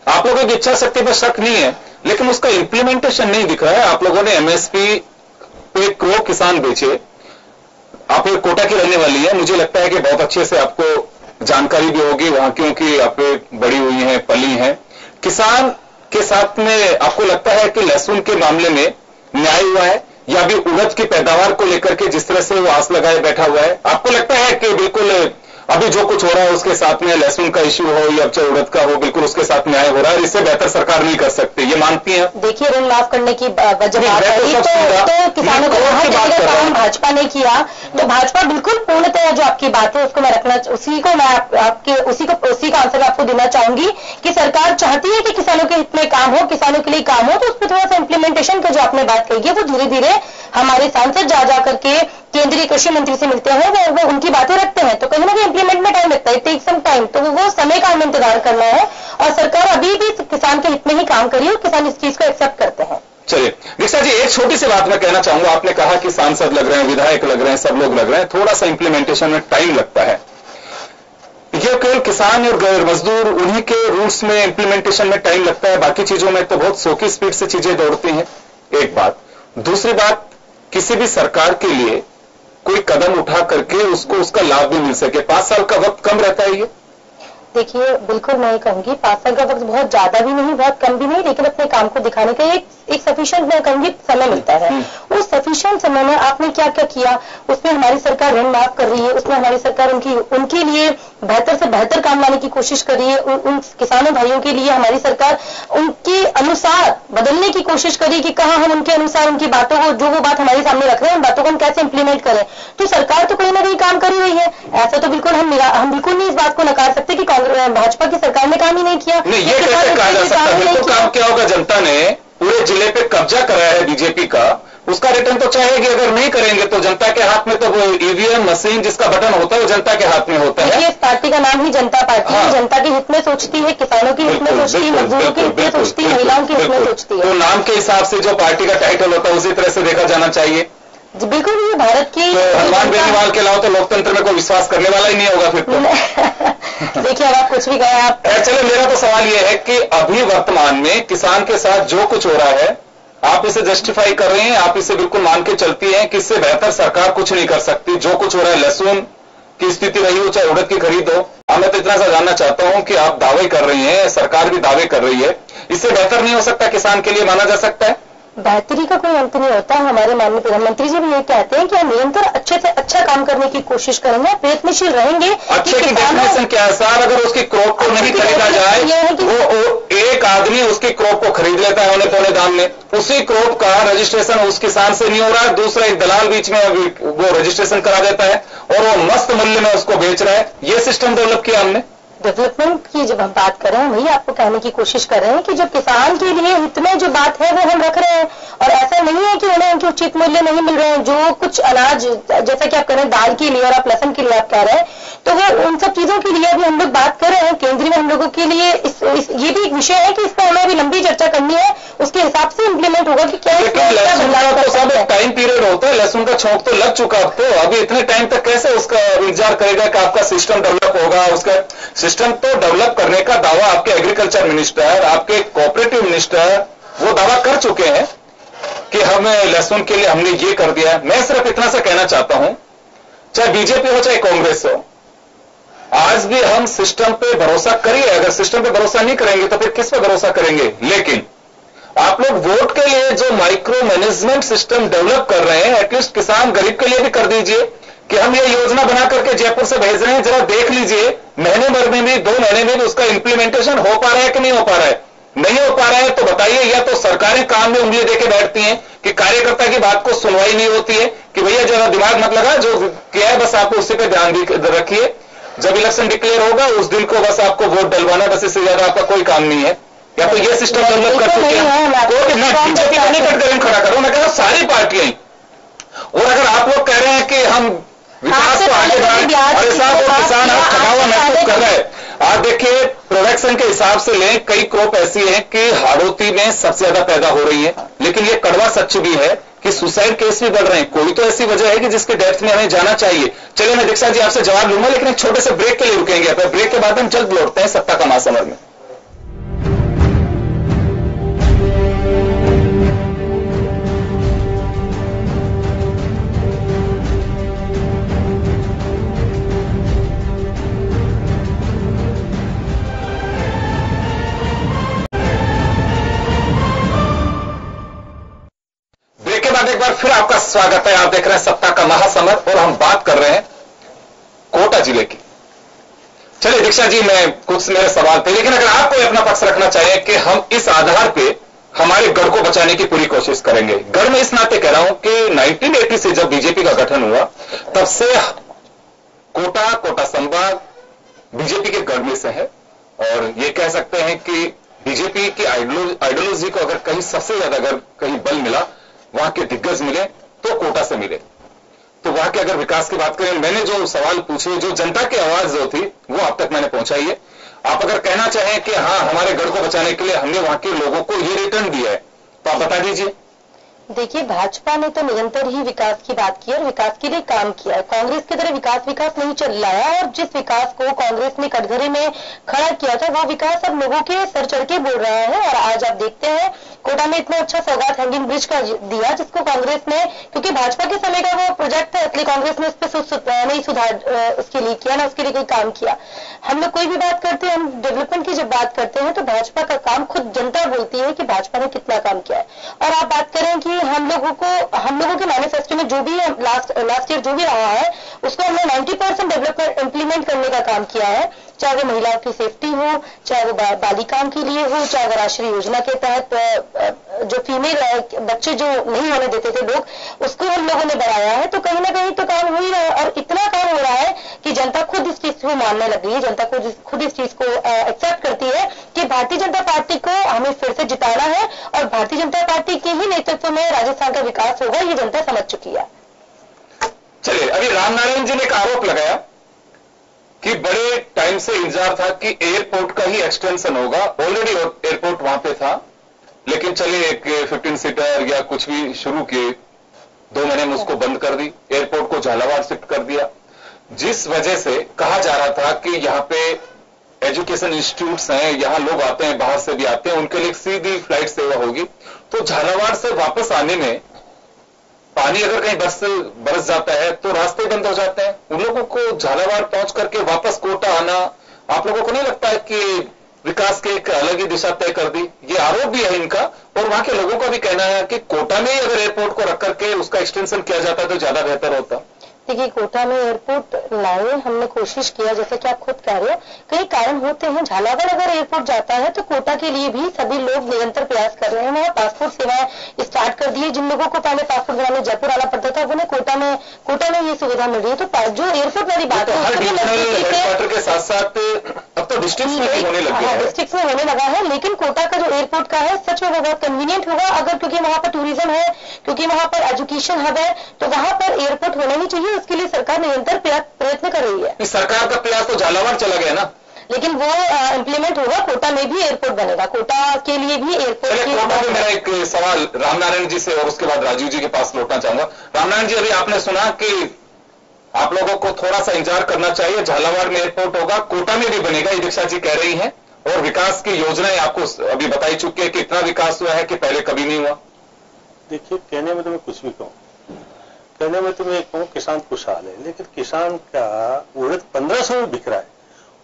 आप लोगों की इच्छा शक्ति पर शक नहीं है, लेकिन उसका इंप्लीमेंटेशन नहीं दिख रहा है। आप लोगों ने एमएसपी पे करोड़ किसान बेचे, आप एक कोटा की रहने वाली है, मुझे लगता है कि बहुत अच्छे से आपको जानकारी भी होगी वहां, क्योंकि आप बड़ी हुई हैं, पली हैं। किसान के साथ में आपको लगता है कि लहसुन के मामले में न्याय हुआ है, या भी उड़द की पैदावार को लेकर के जिस तरह से वो आस लगाए बैठा हुआ है, आपको लगता है कि बिल्कुल अभी जो कुछ हो रहा है उसके साथ में लहसुन का इश्यू हो या चाहे उड़द का हो, बिल्कुल उसके साथ न्याय हो रहा है, इससे बेहतर सरकार नहीं कर सकती, ये मानती हैं? देखिए, ऋण माफ करने की वजह तो किसानों को काम भाजपा ने किया, तो भाजपा बिल्कुल पूर्णतः जो आपकी बात है उसको मैं रखना, उसी का आंसर आपको देना चाहूंगी कि सरकार चाहती है कि किसानों के हित में काम हो, किसानों के लिए काम हो, तो उस पर थोड़ा सा इंप्लीमेंटेशन का जो आपने बात कही है वो धीरे धीरे हमारे सांसद जा करके केंद्रीय कृषि मंत्री से मिलते हैं, वो उनकी बातें रखते हैं, तो कहीं ना कहीं इंप्लीमेंट में टाइम लगता है, टेक सम टाइम, तो वो समय का हमें इंतजार करना है। और सरकार अभी भी किसान के हित में ही काम करी है और किसान इस चीज को एक्सेप्ट करते हैं। चलिए दीक्षा जी, एक छोटी सी बात मैं कहना चाहूंगा। आपने कहा कि सांसद लग रहे हैं, विधायक लग रहे हैं, सब लोग लग रहे हैं, थोड़ा सा इंप्लीमेंटेशन में टाइम लगता है। ये केवल किसान और गैर मजदूर उन्हीं के रूल्स में इंप्लीमेंटेशन में टाइम लगता है, बाकी चीजों में तो बहुत सौ की स्पीड से चीजें दौड़ती हैं, एक बात। दूसरी बात, किसी भी सरकार के लिए कोई कदम उठा करके उसको उसका लाभ भी मिल सके, 5 साल का वक्त कम रहता है ये? देखिए, बिल्कुल मैं कहूंगी 5 साल का वक्त बहुत ज्यादा भी नहीं, बहुत कम भी नहीं, लेकिन अपने काम को दिखाने का एक सफिशिएंट मैं कहूंगी समय मिलता है। उस सफिशिएंट समय में आपने क्या क्या किया, उसमें हमारी सरकार ऋण माफ कर रही है, उसमें हमारी सरकार उनके लिए बेहतर से बेहतर काम लाने की कोशिश कर रही है, उन किसानों भाइयों के लिए हमारी सरकार उनके अनुसार बदलने की कोशिश करी कि कहाँ हम उनके अनुसार उनकी बातों को, जो वो बात हमारे सामने रख रहे हैं, उन बातों को हम कैसे इंप्लीमेंट करें। तो सरकार तो कहीं ना कहीं काम कर रही है, ऐसा तो बिल्कुल हम बिल्कुल नहीं इस बात को नकार सकते कि भाजपा की सरकार ने काम ही नहीं किया। नहीं, ये कैसे कहा जा सकता है? बिल्कुल काम किया होगा। जनता ने पूरे जिले पे कब्जा कराया है बीजेपी का, उसका रिटर्न तो चाहेगी। अगर नहीं करेंगे तो जनता के हाथ में तो वो ईवीएम मशीन जिसका बटन होता है वो जनता के हाथ में होता है। इस पार्टी का नाम ही जनता पार्टी है, जनता के हित में सोचती है, किसानों के हित में सोचती है, मजदूरों के हित में सोचती है, महिलाओं के हित में सोचती है। तो नाम के हिसाब से जो पार्टी का टाइटल होता है उसी तरह से देखा जाना चाहिए। बिल्कुल, ये भारत की हनुमान बेनीवाल के अलावा तो लोकतंत्र में कोई विश्वास करने वाला ही नहीं होगा फिर तो। देखिए, अब आप कुछ भी कहें आप। चलो, मेरा तो सवाल यह है कि अभी वर्तमान में किसान के साथ जो कुछ हो रहा है, आप इसे जस्टिफाई कर रहे हैं, आप इसे बिल्कुल मान के चलती हैं कि इससे बेहतर सरकार कुछ नहीं कर सकती। जो कुछ हो रहा है, लहसुन की स्थिति रही हो चाहे उड़द की खरीद हो, मैं तो इतना सा जानना चाहता हूं कि आप दावे कर रही हैं, सरकार भी दावे कर रही है, इससे बेहतर नहीं हो सकता किसान के लिए माना जा सकता है? बेहतरी का कोई अंत नहीं होता। हमारे माननीय प्रधानमंत्री जी भी ये कहते हैं कि हम निरंतर अच्छे से अच्छा काम करने की कोशिश करेंगे, प्रयत्नशील रहेंगे। अच्छे की डेफिनेशन क्या है साहब? अगर उसकी क्रॉप को नहीं खरीदा जाए, वो एक आदमी उसकी क्रॉप को खरीद लेता है औने पौने दाम में, उसी क्रॉप का रजिस्ट्रेशन उस किसान से नहीं हो रहा है, दूसरा एक दलाल बीच में वो रजिस्ट्रेशन करा देता है और वो मस्त मूल्य में उसको बेच रहा है। ये सिस्टम डेवलप किया हमने। डेवलपमेंट की जब हम बात कर रहे हैं, वही आपको कहने की कोशिश कर रहे हैं कि जो किसान के लिए हित में जो बात है वो हम रख रहे हैं, और ऐसा नहीं है कि उन्हें उनके उचित मूल्य नहीं मिल रहे हैं। जो कुछ अनाज, जैसा कि आप कह रहे हैं दाल के लिए और आप लहसुन के लिए आप कह रहे हैं, तो वो उन सब चीजों के लिए भी हम लोग बात कर रहे हैं। केंद्र में हम लोगों के लिए ये भी एक विषय है कि इस पर हमें अभी लंबी चर्चा करनी है, उसके हिसाब से इम्प्लीमेंट होगा कि क्या टाइम पीरियड होता है। लहसुन का छौंक तो लग चुका, अब तो अभी इतने टाइम तक कैसे उसका इंतजार करेगा कि आपका सिस्टम डेवलप होगा? उसका सिस्टम तो डेवलप करने का दावा आपके एग्रीकल्चर मिनिस्टर, आपके कोऑपरेटिव मिनिस्टर वो दावा कर चुके हैं कि हमें लहसुन के लिए हमने ये कर दिया। मैं सिर्फ इतना सा कहना चाहता हूं, चाहे बीजेपी हो चाहे कांग्रेस हो, आज भी हम सिस्टम पे भरोसा करिए। अगर सिस्टम पे भरोसा नहीं करेंगे तो फिर किस पे भरोसा करेंगे? लेकिन आप लोग वोट के लिए जो माइक्रो मैनेजमेंट सिस्टम डेवलप कर रहे हैं, एटलीस्ट किसान गरीब के लिए भी कर दीजिए कि हम ये योजना बना करके जयपुर से भेज रहे हैं, जरा देख लीजिए महीने भर में भी 2 महीने में भी उसका इंप्लीमेंटेशन हो पा रहा है कि नहीं हो पा रहा है। नहीं हो पा रहा है तो बताइए, या तो सरकारें काम में उंगली देके बैठती हैं कि कार्यकर्ता की बात को सुनवाई नहीं होती है कि भैया जरा दिमाग मत लगा, जो किया है बस आप उसी पे ध्यान रखिए, जब इलेक्शन डिक्लेयर होगा उस दिन को बस आपको वोट डलवाना, बस इससे ज्यादा आपका कोई काम नहीं है। या तो ये सिस्टम डेवलप कर चुके हैं। मैं बीजेपी का नहीं कटघरे खड़ा करूं, मैं कह रहा हूं सारी पार्टियां। और अगर आप लोग कह रहे हैं कि हम विकास को आगे बढ़ाएं, अरे साहब वो किसान आप थका हुआ महसूस कर रहे हैं। आप देखिए प्रोडक्शन के हिसाब से लें, कई क्रॉप ऐसी है कि हाड़ौती में सबसे ज्यादा पैदा हो रही है, लेकिन ये कड़वा सच भी है कि सुसाइड केस भी बढ़ रहे हैं। कोई तो ऐसी वजह है कि जिसके डेथ में हमें जाना चाहिए। चलिए मैं दीक्षा जी आपसे जवाब लूंगा, लेकिन एक छोटे से ब्रेक के लिए रुकेंगे। ब्रेक के बाद हम जल्द लौटते हैं सत्ता का महासमर में। एक बार फिर आपका स्वागत है। आप देख रहे हैं सत्ता का महासमर और हम बात कर रहे हैं कोटा जिले की। चलिए दीक्षा जी, मैं कुछ मेरे सवाल थे, लेकिन अगर आप कोई अपना पक्ष रखना चाहे कि हम इस आधार पे हमारे गढ़ को बचाने की पूरी कोशिश करेंगे। गढ़ में इस नाते कह रहा हूं कि 1980 से जब बीजेपी का गठन हुआ तब से कोटा संभाग बीजेपी के गढ़ में से है, और ये कह सकते हैं कि बीजेपी की आइडियोलॉजी को अगर कहीं सबसे ज्यादा अगर कहीं बल मिला, वहां के दिग्गज मिले तो कोटा से मिले। तो वहां के अगर विकास की बात करें, मैंने जो सवाल पूछे, जो जनता की आवाज जो थी वो अब तक मैंने पहुंचाई है। आप अगर कहना चाहें कि हाँ हमारे गढ़ को बचाने के लिए हमने वहां के लोगों को ये रिटर्न दिया है, तो आप बता दीजिए। देखिए, भाजपा ने तो निरंतर ही विकास की बात की और विकास के लिए काम किया है। कांग्रेस की तरह विकास नहीं चल रहा है, और जिस विकास को कांग्रेस ने कटघरे में खड़ा किया था वो विकास अब लोगों के सर चढ़ के बोल रहा है। और आज आप देखते हैं कोटा में इतना अच्छा सौगात हैंगिंग ब्रिज का दिया, जिसको कांग्रेस ने, क्योंकि भाजपा के समय का वो प्रोजेक्ट था, इसलिए कांग्रेस ने उस पर नहीं सुधार उसके लिए किया, ना उसके लिए कोई काम किया। हम लोग कोई भी बात करते हैं, हम डेवलपमेंट की जब बात करते हैं तो भाजपा का काम खुद जनता बोलती है कि भाजपा ने कितना काम किया है। और आप बात करें कि हम लोगों के मैनिफेस्टो में जो भी लास्ट ईयर जो भी रहा है उसको हमने 90% डेवलपमेंट इंप्लीमेंट करने का काम किया है, चाहे वो महिलाओं की सेफ्टी हो, चाहे वो बालिकाओं के लिए हो, चाहे वो राष्ट्रीय योजना के तहत जो फीमेल बच्चे जो नहीं होने देते थे लोग, उसको हम लोगों ने बढ़ाया है। तो कहीं ना कहीं तो काम हो ही रहा है, और इतना काम हो रहा है कि जनता खुद इस चीज को मानने लग गई है, जनता खुद इस चीज को एक्सेप्ट करती है कि भारतीय जनता पार्टी को हमें फिर से जिताना है, और भारतीय जनता पार्टी के ही नेतृत्व में राजस्थान का विकास होगा, ये जनता समझ चुकी है। चलिए, अभी रामनारायण जी ने एक आरोप लगाया कि बड़े टाइम से इंतजार था कि एयरपोर्ट का ही एक्सटेंशन होगा। ऑलरेडी एयरपोर्ट वहां पे था, लेकिन चलिए एक 15 सीटर या कुछ भी शुरू किए, 2 महीने में उसको बंद कर दी, एयरपोर्ट को झालावाड़ शिफ्ट कर दिया, जिस वजह से कहा जा रहा था कि यहां पे एजुकेशन इंस्टीट्यूट्स हैं, यहां लोग आते हैं, बाहर से भी आते हैं, उनके लिए सीधी फ्लाइट सेवा होगी। तो झालावाड़ से वापस आने में पानी अगर कहीं बरस जाता है तो रास्ते बंद हो जाते हैं। उन लोगों को झालावाड़ पहुंच करके वापस कोटा आना, आप लोगों को नहीं लगता है कि विकास की एक अलग ही दिशा तय कर दी? ये आरोप भी है इनका, और वहां के लोगों का भी कहना है कि कोटा में ही अगर एयरपोर्ट को रख करके उसका एक्सटेंशन किया जाता तो ज्यादा बेहतर होता। देखिए कोटा में एयरपोर्ट लाए, हमने कोशिश किया, जैसे कि आप खुद कह रहे हो कई कारण होते हैं। झालावाड़ अगर एयरपोर्ट जाता है तो कोटा के लिए भी सभी लोग निरंतर प्रयास कर रहे हैं। वहाँ पासपोर्ट सेवाएं स्टार्ट कर दी है। जिन लोगों को पहले पासपोर्ट बनाने जयपुर आना पड़ता था उन्हें कोटा में ये सुविधा मिल रही है। तो जो एयरपोर्ट वाली बात है के साथ साथ अब तो डिस्ट्रिक्ट में होने लगा है, डिस्ट्रिक्ट में होने लगा है। लेकिन कोटा का जो एयरपोर्ट का है सच में वो बहुत कन्वीनियंट होगा अगर, क्योंकि वहां पर टूरिज्म है, क्योंकि वहां पर एजुकेशन हब है, तो वहां पर एयरपोर्ट होना ही चाहिए। उसके लिए सरकार निरंतर प्रयत्न कर रही है। सरकार का प्रयास तो झालावाड़ चला गया ना, लेकिन वो इम्प्लीमेंट होगा। कोटा में भी एयरपोर्ट बनेगा, कोटा के लिए भी एयरपोर्ट। कोटा में मेरा एक सवाल रामनारायण जी से और उसके बाद राजीव जी के पास लौटना चाहूंगा। रामनारायण जी, अभी आपने सुना कि आप लोगों को थोड़ा सा इंतजार करना चाहिए, झालावाड़ में एयरपोर्ट होगा, कोटा में भी बनेगा, ये दीक्षा जी कह रही हैं, और विकास की योजनाएं आपको अभी बताई चुकी है कि इतना विकास हुआ है कि पहले कभी नहीं हुआ। देखिए, कहने में तो मैं कुछ भी कहूं, कहने में तो मैं कहूं किसान खुशहाल है, लेकिन किसान का उड़द 1500 में बिक रहा है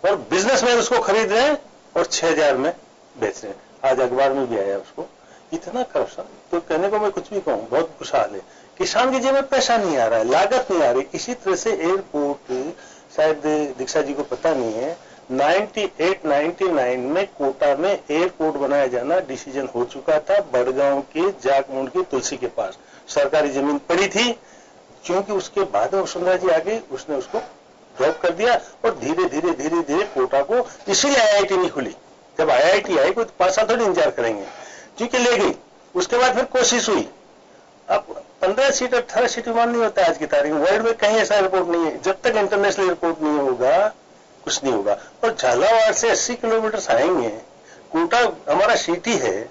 और बिजनेसमैन उसको खरीद रहे हैं और 6000 में बेच रहे हैं। आज अखबार में भी आया उसको, इतना करप्शन। तो कहने को मैं कुछ भी कहूं, बहुत खुशहाल है। किसान की जेब में पैसा नहीं आ रहा है, लागत नहीं आ रही। इसी तरह से एयरपोर्ट, शायद दीक्षा जी को पता नहीं है, 98-99 में कोटा में एयरपोर्ट बनाया जाना डिसीजन हो चुका था। बड़गांव के जाकमुंड की तुलसी के पास सरकारी जमीन पड़ी थी, क्योंकि उसके बाद वसुंधरा जी आगे उसने उसको ड्रॉप कर दिया और धीरे धीरे कोटा को, इसीलिए आईआईटी नहीं खुली। जब आईआईटी आई कोई 5 साल थोड़ी इंतजार करेंगे, क्योंकि ले गई। उसके बाद फिर कोशिश हुई। अब 15 सीट 18 सीट विमान नहीं होता है आज की तारीख में, वर्ल्ड में कहीं ऐसा एयरपोर्ट नहीं है। जब तक इंटरनेशनल एयरपोर्ट नहीं होगा कुछ नहीं होगा। और झालावाड़ से 80 किलोमीटर आएंगे, कोटा हमारा सिटी है,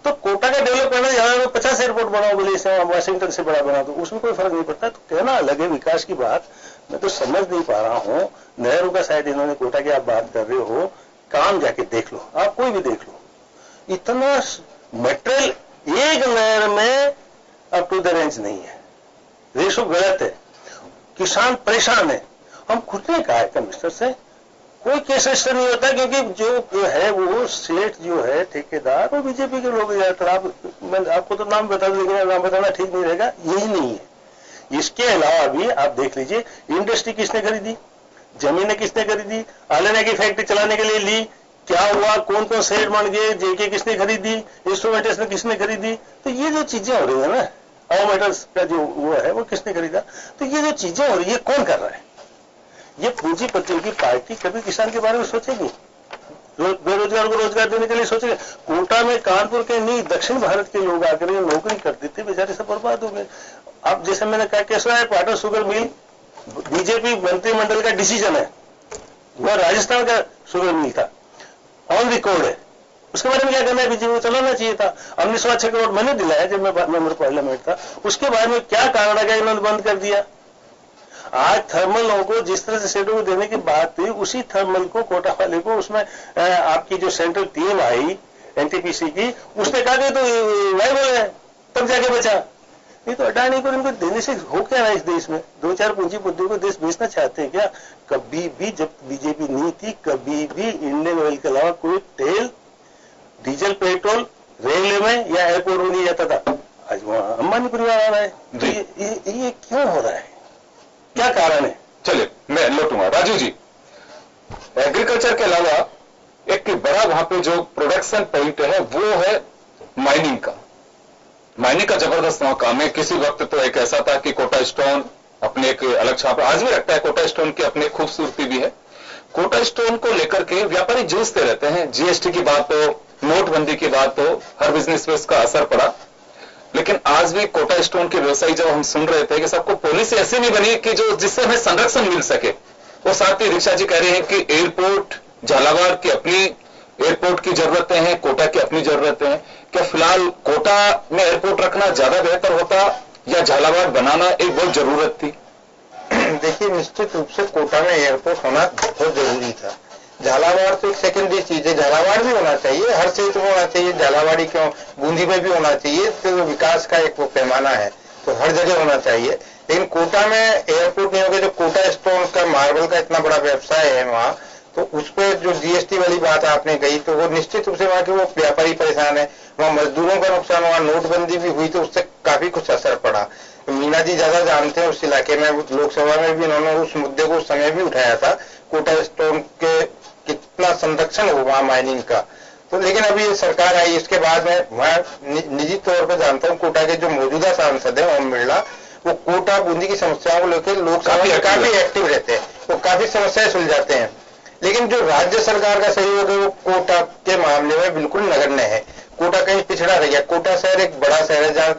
तो कोटा का डेवलप करना, झालावाड़ में 50 एयरपोर्ट बनाओ बोले, इसे वाशिंगटन से बड़ा बना दो, उसमें कोई फर्क नहीं पड़ता। तो कहना अलग है विकास की बात, मैं तो समझ नहीं पा रहा हूं। नेहरू का शायद इन्होंने कोटा की आप बात कर रहे हो, काम जाके देख लो, आप कोई भी देख लो, इतना मटेरियल एक नहर में अप टू द रेंज नहीं है, रेशो गलत है, किसान परेशान है। हम खुद ने कहा है कमिश्नर से, कोई केस रजिस्टर नहीं होता, क्योंकि जो है वो सेठ जो है ठेकेदार वो बीजेपी के लोग ज्यादातर। मैं आपको तो नाम बता दूं, लेकिन नाम बताना ठीक नहीं रहेगा, यही नहीं है। इसके अलावा भी आप देख लीजिए, इंडस्ट्री किसने खरीदी, जमीनें किसने खरीदी, आलना की फैक्ट्री चलाने के लिए ली, क्या हुआ, कौन कौन सेठ बन गए, जेके किसने खरीदी, इंस्ट्रूमेंटेशन किसने खरीदी। तो ये जो चीजें हो रही है ना, मेटल्स का जो वो है वो किसने खरीदा। तो ये जो चीजें हो रही है कौन कर रहा है। ये पूंजीपतियों की पार्टी कभी किसान के बारे में सोचेगी, बेरोजगार को रोजगार देने के लिए सोचेगी। कोटा में कानपुर के नहीं, दक्षिण भारत के लोग आकर नौकरी करते थे, बेचारे सब बर्बाद हो गए। अब जैसे मैंने कहा, कैसा है पाउडर शुगर मिल, बीजेपी मंत्रिमंडल का डिसीजन है, वह राजस्थान का शुगर मिल था, ऑन रिकॉर्ड है। उसके बारे में क्या करना है, बीजेपी को चलाना चाहिए था। 1906 करोड़ मैंने दिलाया जब मैं मेंबर पार्लियामेंट था। उसके बारे में क्या कारण है, इन्होंने बंद कर दिया। आज थर्मलों को जिस तरह से सेटों को देने की बात थी, उसी थर्मल को कोटा वाले को, उसमें आपकी जो सेंट्रल टीम आई एनटीपीसी की, उसने कहा कि तो वाइबल है, तब जाके बचा। नहीं तो अडानी को इनको देने से हो क्या रहा है इस देश में। 2-4 पूंजीपतियों को देश बेचना चाहते हैं क्या। कभी भी जब बीजेपी नहीं थी, कभी भी इंडियन ऑयल के अलावा कोई तेल, डीजल, पेट्रोल रेलवे में या एयरपोर्ट में नहीं जाता था। आज वहां अंबानी परिवार आ रहा है। तो ये क्यों हो रहा है, क्या कारण है। चलिए मैं लौटूंगा। राजू जी, एग्रीकल्चर के अलावा एक बड़ा वहां पे जो प्रोडक्शन पॉइंट है वो है माइनिंग का। माइनिंग का जबरदस्त वहां काम है। किसी वक्त तो एक ऐसा था कि कोटा स्टोन अपने एक अलग छाप, आज भी रखता है। कोटा स्टोन की अपनी खूबसूरती भी है। कोटा स्टोन को लेकर के व्यापारी जूझते रहते हैं। जीएसटी की बात हो, नोटबंदी की बात हो, हर बिजनेस पे इसका असर पड़ा। लेकिन आज भी कोटा स्टोन के व्यवसायी जब हम सुन रहे थे कि सबको पॉलिसी ऐसी नहीं बनी कि जो जिससे हमें संरक्षण मिल सके। वो साथ ही दीक्षा जी कह रहे हैं कि एयरपोर्ट, झालावाड़ की अपनी एयरपोर्ट की जरूरतें हैं, कोटा की अपनी जरूरतें हैं। क्या फिलहाल कोटा में एयरपोर्ट रखना ज्यादा बेहतर होता या झालावाड़ बनाना एक बहुत जरूरत थी? देखिए, निश्चित रूप से कोटा में एयरपोर्ट होना बहुत जरूरी था। झालावाड़ तो एक सेकेंडरी चीज है। झालावाड़ भी होना चाहिए, हर क्षेत्र में होना चाहिए। झालावाड़ी क्यों, बूंदी में भी होना चाहिए। तो विकास का एक वो पैमाना है, तो हर जगह होना चाहिए। लेकिन कोटा में एयरपोर्ट नहीं होगा। जो कोटा स्टोन का, मार्बल का इतना बड़ा व्यवसाय है वहाँ, तो उस पर जो जीएसटी वाली बात आपने कही, तो वो निश्चित रूप से वहाँ के वो व्यापारी परेशान है, वहाँ मजदूरों का नुकसान हुआ, नोटबंदी भी हुई तो उससे काफी कुछ असर पड़ा। मीना जी ज्यादा जानते हैं उस इलाके में, लोकसभा में भी उन्होंने उस मुद्दे को उस समय भी उठाया था, कोटा स्टोन के कितना संरक्षण हो वहां माइनिंग का। तो लेकिन अभी ये सरकार आई, इसके बाद में मैं निजी तौर पर जानता हूँ कोटा के जो मौजूदा सांसद है ओम बिरला, वो कोटा बूंदी की समस्याओं को लेकर लोकसभा में काफी एक्टिव रहते हैं, वो काफी समस्याएं सुलझाते हैं। लेकिन जो राज्य सरकार का सहयोग है वो कोटा के मामले में बिल्कुल नगण्य है। कोटा कहीं पिछड़ा रह गया। कोटा शहर एक बड़ा शहर है जहाँ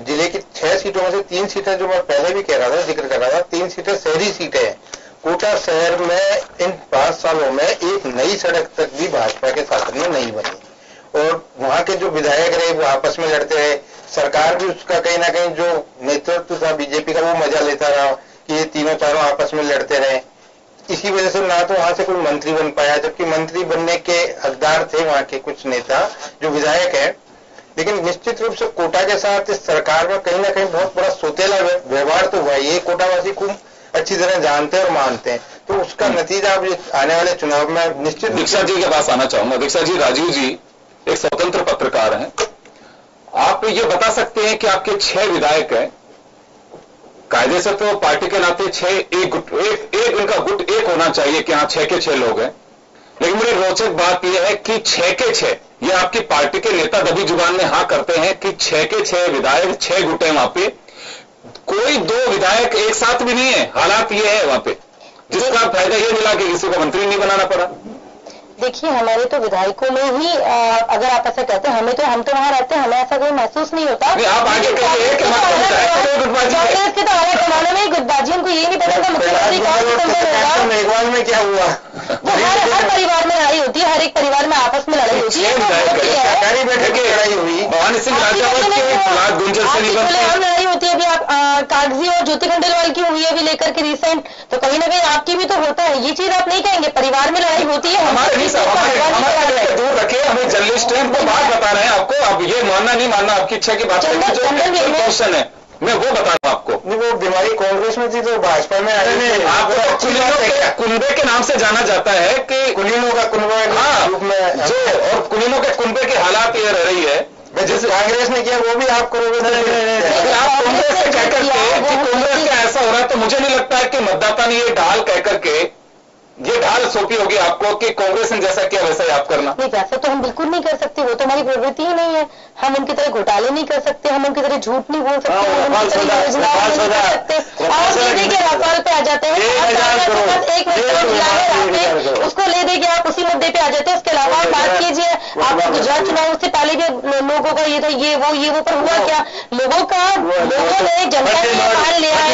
जिले की 6 सीटों में से 3 सीटें, जो मैं पहले भी कह रहा था, जिक्र कर रहा था, 3 सीटें शहरी सीटें हैं। कोटा शहर में इन 5 सालों में एक नई सड़क तक भी भाजपा के शासन में नहीं बनी, और वहां के जो विधायक रहे वो आपस में लड़ते रहे। सरकार भी उसका कहीं ना कहीं जो नेतृत्व था बीजेपी का वो मजा लेता रहा कि ये तीनों चारों आपस में लड़ते रहे। इसी वजह से ना तो वहां से कोई मंत्री बन पाया, जबकि मंत्री बनने के हकदार थे वहां के कुछ नेता जो विधायक हैं। लेकिन निश्चित रूप से कोटा के साथ इस सरकार में कहीं ना कहीं बहुत बड़ा सोतेला व्यवहार तो हुआ। ये कोटावासी खूब अच्छी तरह जानते हैं और मानते हैं, तो उसका नतीजा अब आने वाले चुनाव में निश्चित। दीक्षा जी के पास आना चाहूंगा। दीक्षा जी, राजीव जी एक स्वतंत्र पत्रकार हैं, आप ये बता सकते हैं कि आपके 6 विधायक हैं, कायदे से तो पार्टी के नाते 6 एक उनका गुट एक होना चाहिए कि हाँ 6 के 6 लोग हैं, लेकिन बड़ी रोचक बात यह है कि 6 के 6 ये आपकी पार्टी के नेता दबी जुबान में हाँ करते हैं कि 6 के 6 विधायक 6 गुट हैं वहां पे, कोई 2 विधायक एक साथ भी नहीं है। हालात ये है वहां पे, जिसका फायदा ये मिला कि किसी को मंत्री नहीं बनाना पड़ा। देखिए, हमारे तो विधायकों में ही अगर आप ऐसा कहते हैं, हम तो वहां रहते हैं, हमें ऐसा कोई महसूस नहीं होता। आप आगे कांग्रेस के तो आला कमाने में गुटबाजी, उनको ये नहीं पता था मुख्यमंत्री कौन मेघवाल में क्या हुआ। वो हर परिवार में लड़ाई होती है, हर एक परिवार में आपस में लड़ाई होती है। सरकारी बैठक की लड़ाई हुई, भवानी सिंह राजावत के गुंजर से लड़ाई होती है। अभी आप कागजी और ज्योति खंडेलवाल की हुई है अभी लेकर के रिसेंट, तो कहीं ना कहीं आपकी भी तो होता है। ये चीज आप नहीं कहेंगे, परिवार में लड़ाई होती है। हमारे दूर रखे, हमें जर्नलिस्ट हैं, वो बात बता रहे हैं आपको। अब ये मानना नहीं मानना आपकी इच्छा की बात है, क्वेश्चन है, मैं वो बता रहा हूं आपको। नहीं, वो बीमारी कांग्रेस में थी तो भाजपा में आई। आपको कुनबे के नाम से जाना जाता है कि कुलीनों का कुनबा रूप में जो, और कुलीनों के कुनबे की हालात ये रह रही है। जिस कांग्रेस ने किया वो भी आप करोगे। आप कांग्रेस से कहकर के कि कांग्रेस का ऐसा हो रहा है, तो मुझे नहीं लगता है कि मतदाता ने ये ढाल कहकर के ये ढाल सौंपी होगी आपको कि कांग्रेस ने जैसा किया वैसा ही आप करना। नहीं, वैसा तो हम बिल्कुल नहीं कर सकते, वो तो हमारी प्रवृत्ति ही नहीं है। हम उनकी तरह घोटाले नहीं कर सकते, हम उनकी तरह झूठ नहीं बोल सकते, हम उनकी तरह योजना नहीं कर सकते। और ले दे के राफेल पे आ जाते हैं, एक मिनट उसको ले दे के आप उसी मुद्दे पे आ जाते हैं। उसके अलावा आप बात कीजिए, आपको गुजरात चुनाव से पहले भी लोगों का ये था, ये वो पर हुआ क्या? लोगों ने जनता ने मान लिया है,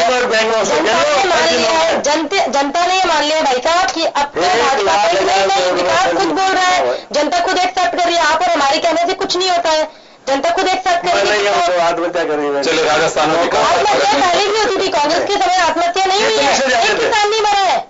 जनता ने मान लिया भाई साहब कि अब तो भाजपा नहीं, विकास खुद बोल रहा है, जनता खुद एक्सेप्ट कर रही है। आप और हमारे कहने से कुछ नहीं होता है, जनता खुद एक्सेप्ट कर रही है। आत्महत्या करेंगे। चलिए, राजस्थान में आत्महत्या पहले भी होती थी, कांग्रेस के समय आत्महत्या नहीं हुई है, एक किसान नहीं मरा है।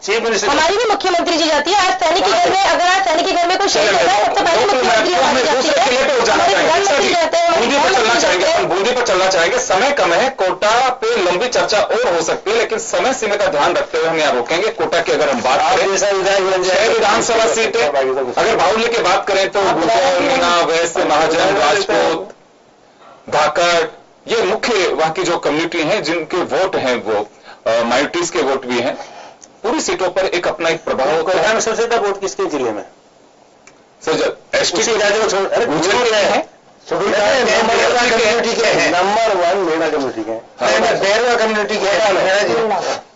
हमारी भी मुख्यमंत्री जी जाती है। आज सैनिक के घर में, अगर आज सैनिक के घर में कोई शहीद होता है, सबसे पहले मुख्यमंत्री हमारी जाती है, प्रधानमंत्री जाते हैं। बूंदी पर चलना चाहेंगे, समय कम है, कोटा पे लंबी चर्चा और हो सकती है, लेकिन समय सीमा का ध्यान रखते हुए हम यहाँ रोकेंगे। कोटा की अगर हम बात करें, 6 विधानसभा सीटें, अगर बाहुल्य की बात करें तो मीना, वैश्य, महाजन, राजपूत, धाकड़, ये मुख्य वहां की जो कम्युनिटी है जिनके वोट हैं वो माइनॉरिटीज के वोट भी हैं। पूरी सीटों पर एक अपना एक प्रभाव होगा। कोटा में सबसे ज्यादा वोट किसके जिले में? सर, एसटी है नंबर 1 मेरा कम्युनिटी के, बैरवा कम्युनिटी के।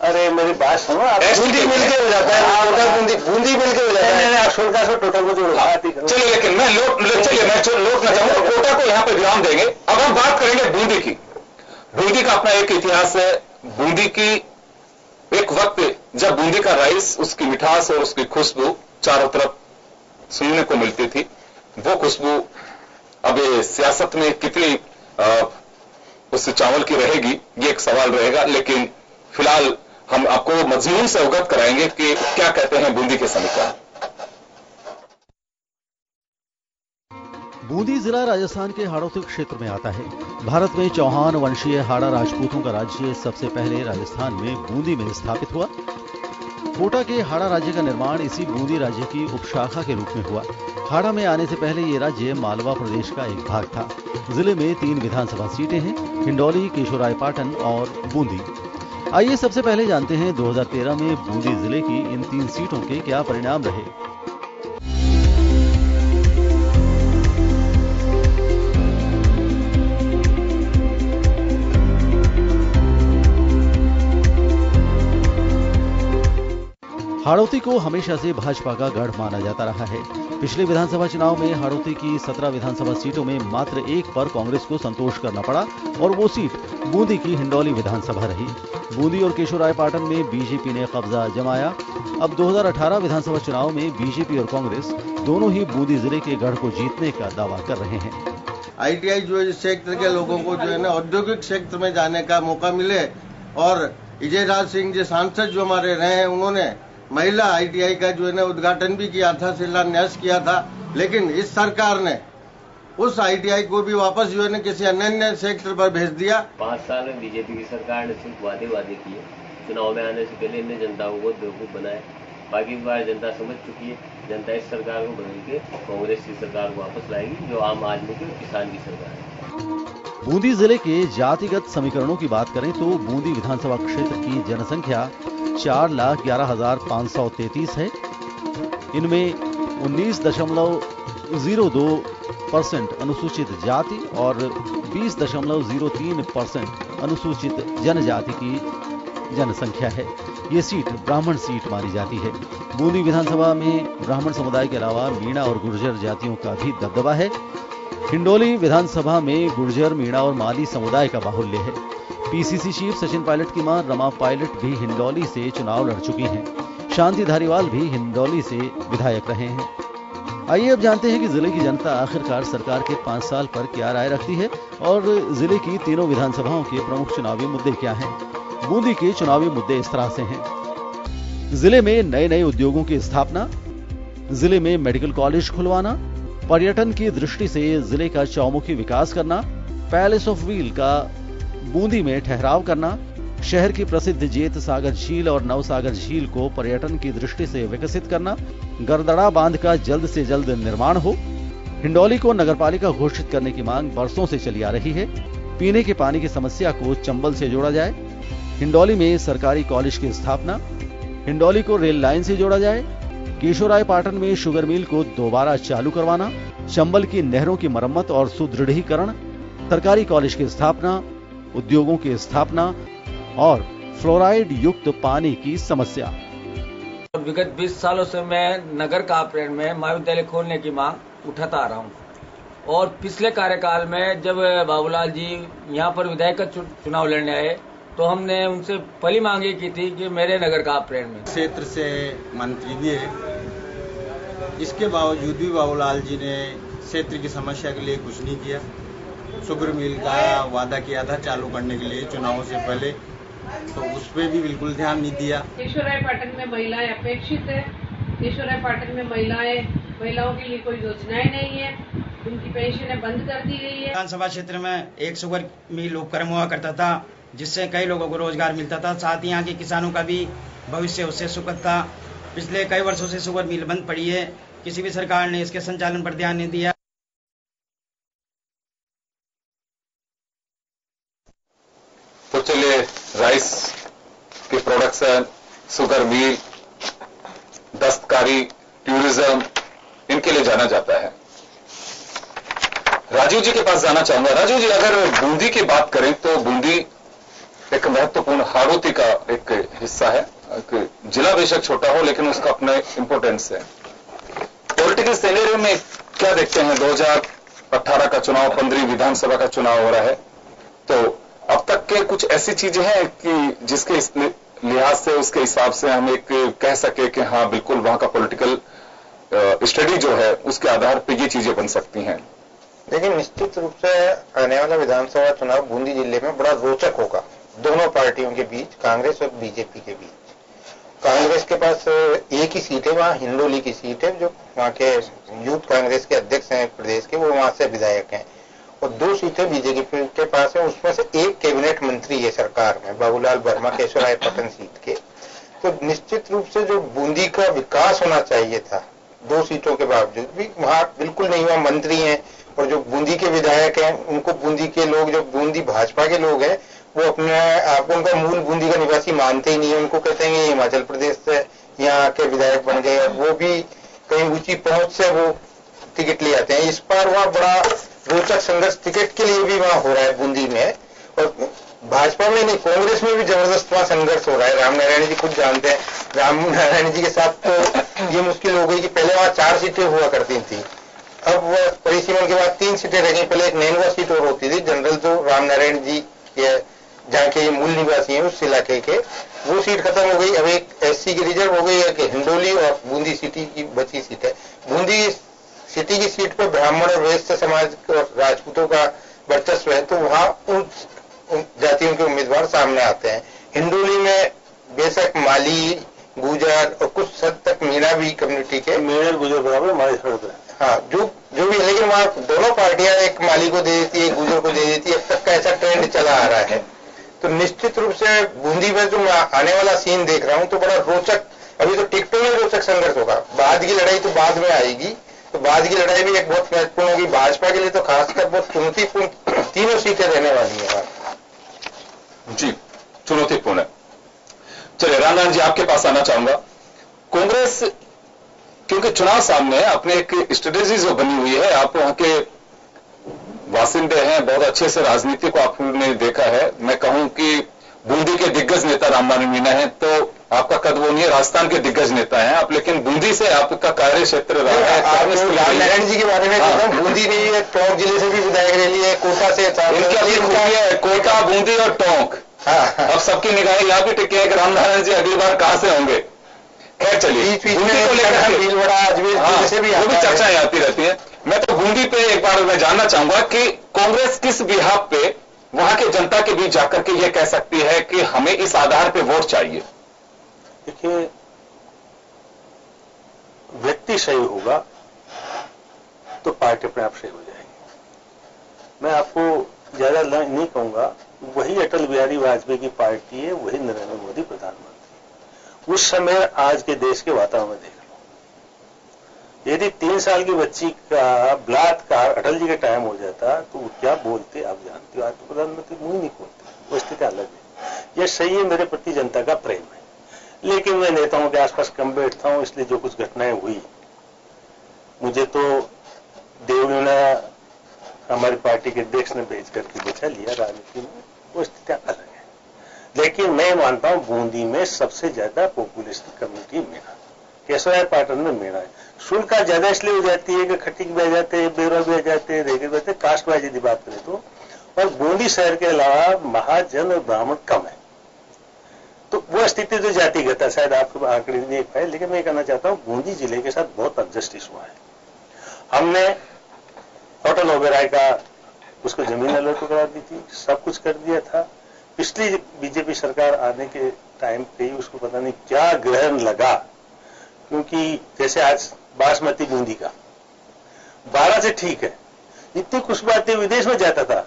अरे मेरी बात सुनो, बूंदी मिलकर हो जाता है, बूंदी मिलकर हो जाता है। आप 16 टोटल को जोड़ो। चलिए, लेकिन मैं लोटना चाहूंगा, कोटा को यहाँ पे विराम देंगे। अब हम बात करेंगे बूंदी की। बूंदी का अपना एक इतिहास है। बूंदी की एक वक्त जब बूंदी का राइस, उसकी मिठास और उसकी खुशबू चारों तरफ सुनने को मिलती थी, वो खुशबू अब सियासत में कितनी उस चावल की रहेगी, ये एक सवाल रहेगा। लेकिन फिलहाल हम आपको मजमून से अवगत कराएंगे कि क्या कहते हैं बूंदी के समीकरण। बूंदी जिला राजस्थान के हाड़ौती क्षेत्र में आता है। भारत में चौहान वंशीय हाड़ा राजपूतों का राज्य सबसे पहले राजस्थान में बूंदी में स्थापित हुआ। कोटा के हाड़ा राज्य का निर्माण इसी बूंदी राज्य की उपशाखा के रूप में हुआ। हाड़ा में आने से पहले ये राज्य मालवा प्रदेश का एक भाग था। जिले में 3 विधानसभा सीटें हैं, हिंडौली, केशोरायपाटन और बूंदी। आइए सबसे पहले जानते हैं 2013 में बूंदी जिले की इन 3 सीटों के क्या परिणाम रहे। हाड़ौती को हमेशा से भाजपा का गढ़ माना जाता रहा है। पिछले विधानसभा चुनाव में हाड़ौती की 17 विधानसभा सीटों में मात्र 1 पर कांग्रेस को संतोष करना पड़ा और वो सीट बूंदी की हिंडौली विधानसभा रही। बूंदी और केशोरायपाटन में बीजेपी ने कब्जा जमाया। अब 2018 विधानसभा चुनाव में बीजेपी और कांग्रेस दोनों ही बूंदी जिले के गढ़ को जीतने का दावा कर रहे हैं। ITI जो है क्षेत्र के लोगों को जो है ना औद्योगिक क्षेत्र में जाने का मौका मिले और विजय राज सिंह जी सांसद जो हमारे रहे हैं, उन्होंने महिला ITI का जो है ना उद्घाटन भी किया था, शिलान्यास किया था, लेकिन इस सरकार ने उस ITI को भी वापस जो है ना किसी अन्य क्षेत्र पर भेज दिया। 5 साल में बीजेपी की सरकार ने सिर्फ वादे किए। चुनाव में आने से पहले इन्हें जनता को बहुत बेवकूफ बनाया। बाकी बार जनता समझ चुकी है। जनता इस सरकार को बदल के कांग्रेस की सरकार को वापस लाएगी, जो आम आदमी की और किसान की सरकार है। बूंदी जिले के जातिगत समीकरणों की बात करें तो बूंदी विधानसभा क्षेत्र की जनसंख्या 4,11,533 है। इनमें 19.02% अनुसूचित जाति और 20.03% अनुसूचित जनजाति की जनसंख्या है। ये सीट ब्राह्मण सीट मानी जाती है। बूंदी विधानसभा में ब्राह्मण समुदाय के अलावा मीणा और गुर्जर जातियों का भी दबदबा है। हिंडौली विधानसभा में गुर्जर, मीणा और माली समुदाय का बाहुल्य है। PCC चीफ सचिन पायलट की मां रमा पायलट भी हिंडौली से चुनाव लड़ चुकी हैं। शांति धारीवाल भी हिंडौली से विधायक रहे हैं। आइए अब जानते हैं कि जिले की जनता आखिरकार सरकार के 5 साल पर क्या राय रखती है और जिले की तीनों विधानसभाओं के प्रमुख चुनावी मुद्दे क्या हैं। बूंदी के चुनावी मुद्दे इस तरह से हैं। जिले में नए उद्योगों की स्थापना, जिले में मेडिकल कॉलेज खुलवाना, पर्यटन की दृष्टि से जिले का चौमुखी विकास करना, पैलेस ऑफ व्हील का बूंदी में ठहराव करना, शहर की प्रसिद्ध जेत सागर झील और नवसागर झील को पर्यटन की दृष्टि से विकसित करना, गरदड़ा बांध का जल्द से जल्द निर्माण हो, हिंडौली को नगरपालिका घोषित करने की मांग बरसों से चली आ रही है, पीने के पानी की समस्या को चंबल से जोड़ा जाए, हिंडौली में सरकारी कॉलेज की स्थापना, हिंडौली को रेल लाइन से जोड़ा जाए, केशोरायपाटन में शुगर मिल को दोबारा चालू करवाना, चंबल की नहरों की मरम्मत और सुदृढ़ीकरण, सरकारी कॉलेज की स्थापना, उद्योगों की स्थापना और फ्लोराइड युक्त पानी की समस्या। विगत 20 सालों से मैं नगर कापरेड में महाविद्यालय खोलने की मांग उठाता आ रहा हूँ और पिछले कार्यकाल में जब बाबूलाल जी यहाँ पर विधायक का चुनाव लड़ने आए तो हमने उनसे पहली मांग ये की थी कि मेरे नगर कापरेड में क्षेत्र से मंत्री भी है, इसके बावजूद भी बाबूलाल जी ने क्षेत्र की समस्या के लिए कुछ नहीं किया। शुगर मिल का वादा किया था चालू करने के लिए चुनाव से पहले, तो उस पर भी बिल्कुल ध्यान नहीं दिया। केशोरायपाटन में महिलाएं अपेक्षित है। केशोरायपाटन में महिलाओं के लिए कोई योजनाएं नहीं है, उनकी पेंशनें बंद कर दी गई है। विधानसभा क्षेत्र में एक शुगर मिल उपक्रम हुआ करता था, जिससे कई लोगों को रोजगार मिलता था, साथ ही यहाँ के किसानों का भी भविष्य उससे सुखद था। पिछले कई वर्षों से शुगर मिल बंद पड़ी है, किसी भी सरकार ने इसके संचालन पर ध्यान नहीं दिया। तो चलिए राइस के प्रोडक्शन, शुगर मिल, दस्तकारी, टूरिज्म, इनके लिए जाना जाता है। राजीव जी के पास जाना चाहूंगा। राजीव जी, अगर बूंदी की बात करें तो बूंदी एक महत्वपूर्ण हाड़ौती का एक हिस्सा है। जिला बेशक छोटा हो लेकिन उसका अपना इंपोर्टेंस है। पॉलिटिकल सिनेरियो में क्या देखते हैं? 2018 का चुनाव, 15वीं विधानसभा का चुनाव हो रहा है, तो अब तक के कुछ ऐसी चीजें हैं कि जिसके लिहाज से, उसके हिसाब से हम एक कह सके कि हाँ बिल्कुल वहां का पॉलिटिकल स्टडी जो है उसके आधार पर ये चीजें बन सकती हैं। लेकिन निश्चित रूप से आने वाला विधानसभा चुनाव बूंदी जिले में बड़ा रोचक होगा दोनों पार्टियों के बीच, कांग्रेस और बीजेपी के बीच। कांग्रेस के पास एक ही सीट है, वहाँ हिंडौली की सीट है, जो वहाँ के यूथ कांग्रेस के अध्यक्ष हैं प्रदेश के, वो वहां से विधायक हैं, और 2 सीटें बीजेपी के पास है। उसमें से एक कैबिनेट मंत्री है सरकार में, बाबूलाल वर्मा, केशोरायपाटन सीट के। तो निश्चित रूप से जो बूंदी का विकास होना चाहिए था 2 सीटों के बावजूद भी वहां बिल्कुल नहीं हुआ। मंत्री हैं और जो बूंदी के विधायक हैं उनको बूंदी के लोग, जो बूंदी भाजपा के लोग हैं, वो अपने आप उनका मूल बूंदी का निवासी मानते ही नहीं है। उनको कहते हैं ये हिमाचल प्रदेश से यहाँ के विधायक बन गए, और वो भी कहीं ऊंची पहुंच से वो टिकट ले आते हैं। इस बार वहाँ बड़ा रोचक संघर्ष टिकट के लिए भी वहाँ हो रहा है बूंदी में, और भाजपा में नहीं कांग्रेस में भी जबरदस्त वहाँ संघर्ष हो रहा है। रामनारायण जी खुद जानते हैं, रामनारायण जी के साथ तो ये मुश्किल हो गई कि पहले वहाँ 4 सीटें हुआ करती थी, अब परिसीमन के बाद 3 सीटें रह गई। पहले एक नैनवा सीट और होती थी, जनरल जो रामनारायण जी के जहाँ के मूल निवासी हैं उस इलाके के, वो सीट खत्म हो गई। अब एक एससी की रिजर्व हो गई है कि हिंडोली और बूंदी सिटी की बची सीट है। बूंदी सिटी की सीट पर ब्राह्मण और वैश्य समाज और राजपूतों का वर्चस्व है, तो वहाँ उन जातियों के उम्मीदवार सामने आते हैं। हिंडोली में बेशक माली, गुजर और कुछ हद तक मीणा भी कम्युनिटी के, मीणा गुजर बराबर हमारे सड़क है। हाँ, जो भी है, लेकिन वहाँ दोनों पार्टियां एक माली को दे देती है, गुजर को दे देती है। अब तक का ऐसा ट्रेंड चला आ रहा है। तो निश्चित रूप से बूंदी में जो आने वाला सीन देख रहा हूँ तो बड़ा रोचक, अभी तो टिकटों में रोचक संघर्ष होगा। बाद की लड़ाई तो बाद में आएगी, तो बाद की लड़ाई भी एक बहुत महत्वपूर्ण होगी। भाजपा के लिए तो खासकर बहुत चुनौतीपूर्ण 3 सीटें रहने वाली है जी, चुनौतीपूर्ण है। चलिए रामनारायण जी आपके पास आना चाहूंगा। कांग्रेस क्योंकि चुनाव सामने है, अपने एक स्ट्रेटेजी जो बनी हुई है, आप वहां के वासिंदे हैं, बहुत अच्छे से राजनीति को आपने देखा है। मैं कहूं कि बूंदी के दिग्गज नेता रामनारायण मीणा है, तो आपका कद वो नहीं है, राजस्थान के दिग्गज नेता हैं आप, लेकिन बूंदी से आपका कार्य क्षेत्र रहा है। रामनारायण जी के बारे में कहता हूं, बूंदी नहीं है, टोंक जिले से भी विधायक रैली है, कोटा से इनकी अपनी खूबी है, कोटा, बूंदी और टोंक। अब सबकी निगाहें यहाँ भी टिकी है कि रामनारायण जी अगली बार कहां से होंगे। खैर चलिए, बूंदी को लेकर से भी चर्चाएं आती रहती है। मैं तो बूंदी पे एक बार मैं जानना चाहूंगा कि कांग्रेस किस बिहाफ पे वहां के जनता के बीच जाकर के ये कह सकती है कि हमें इस आधार पे वोट चाहिए। देखिए, व्यक्ति सही होगा तो पार्टी अपने आप सही हो जाएगी। मैं आपको ज्यादा नहीं कहूंगा, वही अटल बिहारी वाजपेयी की पार्टी है, वही नरेंद्र मोदी प्रधानमंत्री। उस समय आज के देश के वातावरण में देख लो, यदि 3 साल की बच्ची का बलात्कार अटल जी के टाइम हो जाता तो वो क्या बोलते आप जानते हो। आज तो प्रधानमंत्री मुंह नहीं खोलते, वो स्थिति अलग है। यह सही है, मेरे प्रति जनता का प्रेम है, लेकिन मैं नेताओं के आसपास कम बैठता हूं, इसलिए जो कुछ घटनाएं हुई, मुझे तो देवड़ी ने हमारी पार्टी के अध्यक्ष ने भेज करके बचा लिया राजनीति में, वो स्थितियां अलग है। लेकिन मैं मानता हूं बूंदी में सबसे ज्यादा पॉपुलेशन कम्युनिटी मीणा, केशवराय पाटन में मीणा है। शुल्क ज्यादा इसलिए हो जाती है कि खट्टिक भी आ जाते हैं, बेरा भी आ जाते हैं, रेगे भी आते हैं, कास्ट वाइज यदि बात करें तो। और बूंदी शहर के अलावा महाजन और ब्राह्मण कम है, तो वो स्थिति जो जातिगत है, शायद आपको आंकड़े नहीं पाए, लेकिन मैं कहना चाहता हूं बूंदी जिले के साथ बहुत अनजस्टिस हुआ है। हमने होटल ओबेरॉय का उसको जमीन अलर्ट करा दी थी, सब कुछ कर दिया था। पिछली बीजेपी सरकार आने के टाइम पे ही उसको पता नहीं क्या ग्रहण लगा, क्योंकि जैसे आज बासमती बूंदी का 12 से ठीक है, इतनी कुछ बातें विदेश में जाता था,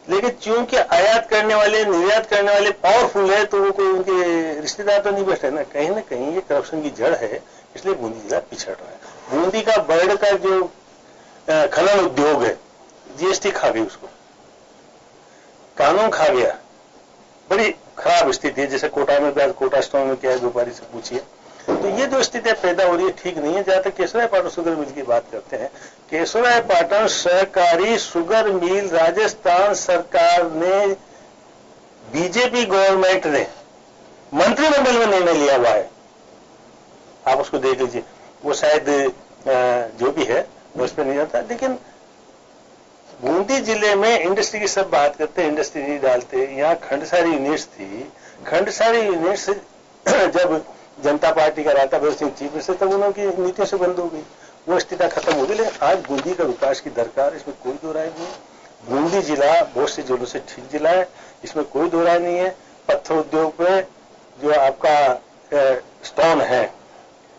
लेकिन चूंकि आयात करने वाले, निर्यात करने वाले पावरफुल है, तो वो कोई उनके रिश्तेदार तो नहीं बैठे ना कहीं ये करप्शन की जड़ है, इसलिए बूंदी जिला पिछड़ रहा है। बूंदी का बर्ड का जो खनन उद्योग है, जीएसटी खा गई उसको, कानून खा गया, बड़ी खराब स्थिति है। जैसे कोटा में, कोटा स्टोन में क्या है, व्यापारी से पूछिए। तो ये जो स्थितियां पैदा हो रही है ठीक नहीं है। जहां तक केशवराय पाटन शुगर मिल की बात करते हैं, केशवराय पाटन सहकारी शुगर मिल राजस्थान सरकार ने, बीजेपी गवर्नमेंट ने मंत्रिमंडल में निर्णय लिया हुआ है, आप उसको देख लीजिए। वो शायद जो भी है उस पर नहीं जाता, लेकिन बूंदी जिले में इंडस्ट्री की सब बात करते हैं, इंडस्ट्री नहीं डालते। यहाँ खंडसारी यूनिट्स थी, खंडसारी यूनिट्स जब जनता पार्टी का राता भगत सिंह चीफ मिनिस्टर, तब उनकी नीतियों से बंद हो गई, वो स्थिति खत्म हो गई। लेकिन आज बूंदी का विकास की दरकार, इसमें कोई दो राय नहीं है। बूंदी जिला बहुत से जिलों से ठीक जिला है, इसमें कोई दो राय नहीं है। पत्थर उद्योग पे जो आपका स्टोन है,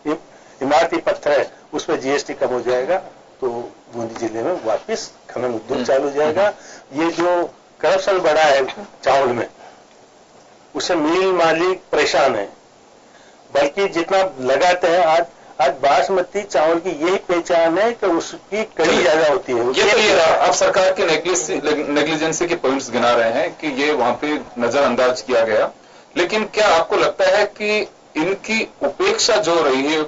इमारती पत्थर है, उस पर जीएसटी कम हो जाएगा, तो बूंदी जिले में वापस खनन उद्योग चालू हो जाएगा। ये जो करप्शन बढ़ा है चावल में, उससे मिल मालिक परेशान है, बल्कि जितना लगाते हैं, आज बासमती चावल की यही पहचान है कि उसकी कड़ी ज्यादा होती है। ये अब सरकार के नेग्लिजेंसी के पॉइंट्स गिना रहे हैं कि ये वहां पे नजरअंदाज किया गया, लेकिन क्या आपको लगता है कि इनकी उपेक्षा जो रही है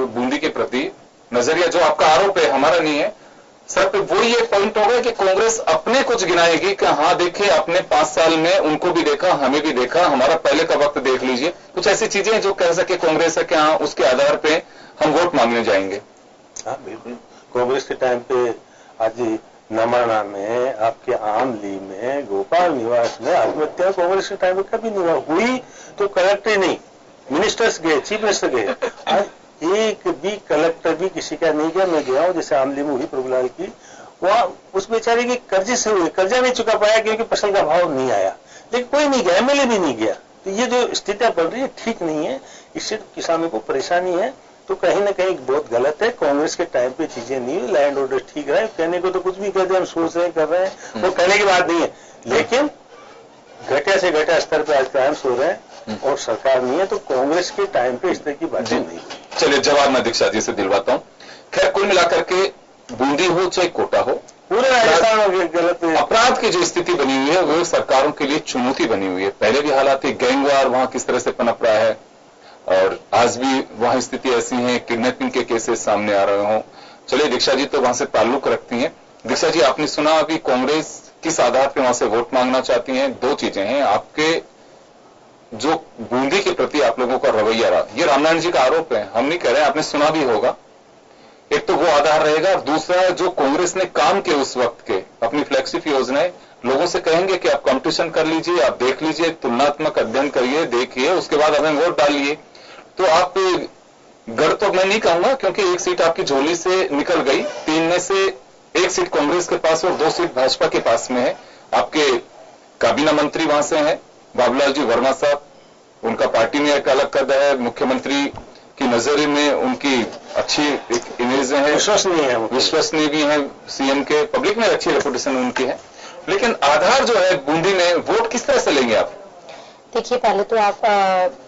बूंदी के प्रति, नजरिया जो आपका आरोप है, हमारा नहीं है सर, पे वो ये पॉइंट होगा कि कांग्रेस अपने कुछ गिनाएगी कि हाँ देखिए अपने 5 साल में उनको भी देखा, हमें भी देखा, हमारा पहले का वक्त देख लीजिए, कुछ ऐसी चीजें जो कह सके कांग्रेस है कि हाँ उसके आधार पे हम वोट मांगने जाएंगे। हाँ बिल्कुल, कांग्रेस के टाइम पे आज नमाना में, आपके आमली में, गोपाल निवास में आत्महत्या कांग्रेस के टाइम पे कभी नहीं हुई। तो कलेक्टर नहीं, मिनिस्टर्स गए, चीफ मिनिस्टर गए, आज एक भी कलेक्टर भी किसी का नहीं गया। मैं गया हूं, जैसे आमली में हुई प्रभुलाल की, वहां उस बेचारे की कर्जे से हुई, कर्जा नहीं चुका पाया क्योंकि फसल का भाव नहीं आया, लेकिन कोई नहीं गया, एमएलए भी नहीं गया। तो ये जो स्थितियां बढ़ रही है ठीक नहीं है, इससे किसानों को परेशानी है। तो कहीं ना कहीं बहुत गलत है। कांग्रेस के टाइम पे चीजें नहीं हुई, लैंड ऑर्डर ठीक रहे, कहने को तो कुछ भी कहते हैं, हम सोच रहे हैं, कर रहे हैं, वो कहने की बात नहीं है, लेकिन घटिया से घटिया स्तर पे आज क्राइम्स हो रहे हैं और सरकार नहीं है। तो कांग्रेस के टाइम पे इस तरह की बातें नहीं। चलिए जवाब मैं दीक्षा जी से दिलवाता हूं। खैर कुल मिलाकर के बूंदी हो चाहे कोटा हो, पूरे राजस्थान में गलत अपराध की जो स्थिति बनी हुई है वो सरकारों के लिए चुनौती बनी हुई है। पहले भी हालात थी, गैंगवार वहां किस तरह से पनप रहा है और आज भी वहां स्थिति ऐसी है, किडनैपिंग के केसेस सामने आ रहे हों। चलिए दीक्षा जी तो वहां से ताल्लुक रखती हैं। दीक्षा जी आपने सुना अभी कांग्रेस किस आधार पर वहां से वोट मांगना चाहती है। 2 चीजें हैं, आपके जो बूंदी के प्रति आप लोगों का रवैया रहा, ये रामनारायण जी का आरोप है, हम नहीं कह रहे हैं, आपने सुना भी होगा। एक तो वो आधार रहेगा और दूसरा जो कांग्रेस ने काम किए उस वक्त के अपनी फ्लैगशिप योजनाएं, लोगों से कहेंगे कि आप कंपटीशन कर लीजिए, आप देख लीजिए, तुलनात्मक अध्ययन करिए, देखिए, उसके बाद हमें वोट डालिए। तो आप गढ़ तो मैं नहीं कहूंगा क्योंकि 1 सीट आपकी झोली से निकल गई, 3 में से 1 सीट कांग्रेस के पास और 2 सीट भाजपा के पास में है। आपके काबीना मंत्री वहां से हैं बाबूलाल जी वर्मा साहब, उनका पार्टी में एक अलग कद है, मुख्यमंत्री की नजर में उनकी अच्छी एक इमेज है, विश्वसनीय भी है, सीएम के पब्लिक में अच्छी रेपुटेशन उनकी है। लेकिन आधार जो है बूंदी में वोट किस तरह से लेंगे आप? देखिए पहले तो आप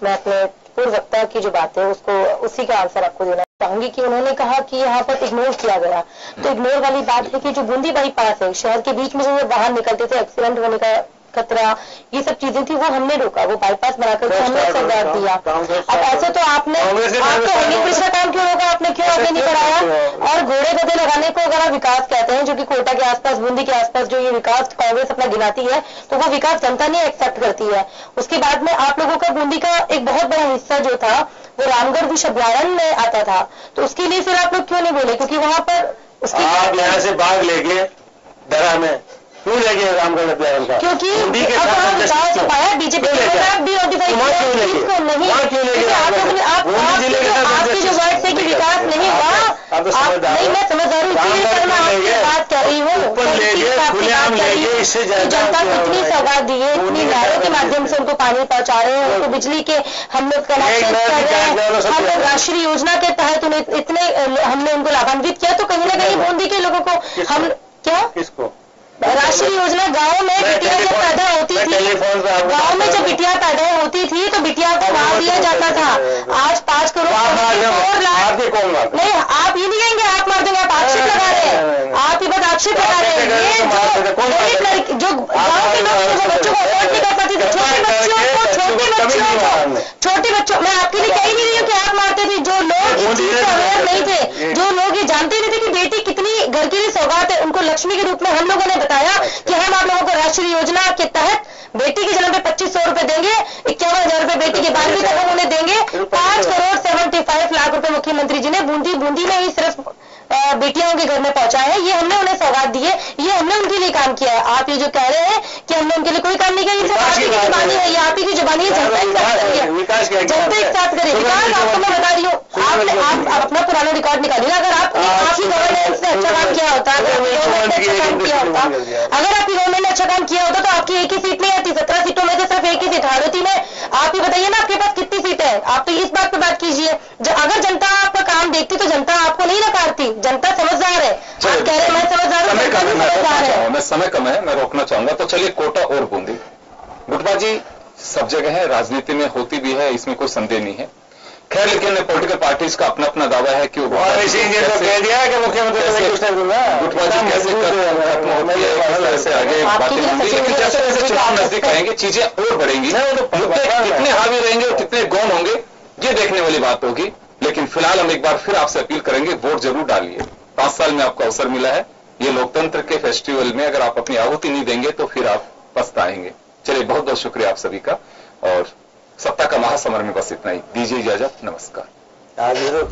मैं अपने पूर्व वक्ता की जो बात है उसको उसी का आंसर आपको देना चाहूंगी कि उन्होंने कहा कि यहाँ पर इग्नोर किया गया। तो इग्नोर वाली बात है कि जो बूंदी बाईपास है, शहर के बीच में जो बाहर निकलते थे, एक्सीडेंट होने का खतरा, ये सब चीजें थी, वो हमने रोका, वो बाईपास बनाकर हमने सौगात दिया। अब ऐसे तो आपने हंगिंग ब्रिज का काम क्यों रोका, आपने क्यों आगे नहीं बढ़ाया? और घोड़े गधे लगाने को अगर आप विकास कहते हैं, जो कि कोटा के आसपास, बूंदी के आसपास जो ये विकास कांग्रेस अपना गिनाती है, तो वो विकास जनता नहीं एक्सेप्ट करती है। उसके बाद में आप लोगों का बूंदी का एक बहुत बड़ा हिस्सा जो था वो रामगढ़ विष अभ्यारण्य में आता था, तो उसके लिए फिर आप लोग क्यों नहीं बोले? क्योंकि वहां पर उसके आप यहाँ से बाघ लेके दरा में क्यों लेके रामगढ़ अभ्यारण्य का? क्योंकि विकास हो पाया बीजेपी को नहीं, आपके जो वर्ड से कि विकास नहीं हुआ, नहीं मैं समझदार हूँ, इसीलिए मैं आपकी बात कर रही हूँ। जनता को इतनी सौगात दी है, इतनी नहरों के माध्यम से उनको पानी पहुंचा रहे हैं, उनको बिजली के हम लोग कनेक्शन कर रहे हैं, हम लोग राष्ट्रीय योजना के तहत उन्हें इतने हमने उनको लाभान्वित किया। तो कहीं ना कहीं बूंदी के लोगों को हम क्या किसको राष्ट्रीय योजना गांव में बिटिया जब पैदा होती थी, गांव में जब बिटिया पैदा होती थी तो बिटिया को भाव दिया जाता था। आज 5 करोड़ और लाख नहीं, आप ये नहीं कहेंगे आप मार देंगे, आप आक्षेप लगा रहे हैं, आप ही बस आक्षेप लगा रहे हैं। ये जो गाँव के लोग बच्चों को अफोर्ड नहीं कर पाते थे, छोटे बच्चों मैं आपके लिए कह ही नहीं रही हूँ कि आप मारते थे। जो लोग इस चीज से अवेयर नहीं थे, जो लोग ये जानते नहीं थे कि बेटी कितनी घर के लिए सौगात है, उनको लक्ष्मी के रूप में हम लोगों ने बताया कि हम आप लोगों को राष्ट्रीय योजना के तहत बेटी के जन्म पे 2500 रुपए देंगे, 51,000 रुपए बेटी के 12वीं तक हम उन्हें देंगे, 5 करोड़ 75 लाख रुपए मुख्यमंत्री जी ने बूंदी में ही सिर्फ बेटियों के घर में पहुंचा है। ये हमने उन्हें सौगात दी है, ये हमने उनके लिए काम किया है। आप ये जो कह रहे हैं कि हमने उनके लिए कोई काम नहीं किया, ये सिर्फ आप ही की जुबानी है, ये आप ही की जुबानी है। जनता एक साथ करिए, जनता एक साथ करे विकास। आपको मैं बता रही हूँ, आप अपना पुराना रिकॉर्ड निकालिए। अगर आपकी गवर्नेंस ने अच्छा काम किया होता, अगर आपकी गवर्नमेंट ने अच्छा काम किया होता, अगर आपकी गवर्नमेंट ने अच्छा काम किया होता तो आपकी एक ही सीट नहीं आती, 17 सीटों में से सिर्फ एक ही सीट हारोती में। आप ही बताइए ना आपके पास कितनी सीट है, आप तो इस बात पे बात कीजिए। अगर जनता आपका काम देखती तो जनता आपको नहीं नकारती, जनता समझदार है। आप कह रहे मैं समझदार हूँ, जनता भी समझदार है। मैं समय कम है, मैं रोकना चाहूंगा। तो चलिए कोटा और बूंदी, गुटबाजी सब जगह है, राजनीति में होती भी है, इसमें कोई संदेह नहीं है। खैर, लेकिन पॉलिटिकल पार्टीज का अपना अपना दावा है कि वो सिंह जी तो कह दिया कि मुख्यमंत्री गुटबाजी कैसे खत्म होती है, कैसे आगे बातें होंगी, लेकिन जैसे जैसे चुनाव नजदीक आएंगे चीजें और बढ़ेंगी, मुद्दे कितने हावी रहेंगे और कितने गौण होंगे ये देखने वाली बात होगी। लेकिन फिलहाल हम एक बार फिर आपसे अपील करेंगे, वोट जरूर डालिए। 5 साल में आपको अवसर मिला है, ये लोकतंत्र के फेस्टिवल में अगर आप अपनी आहुति नहीं देंगे तो फिर आप पछताएंगे। चलिए, बहुत बहुत शुक्रिया आप सभी का, और सत्ता का महासमर में बस इतना ही। दीजिए इजाजत, नमस्कार। आज ये तो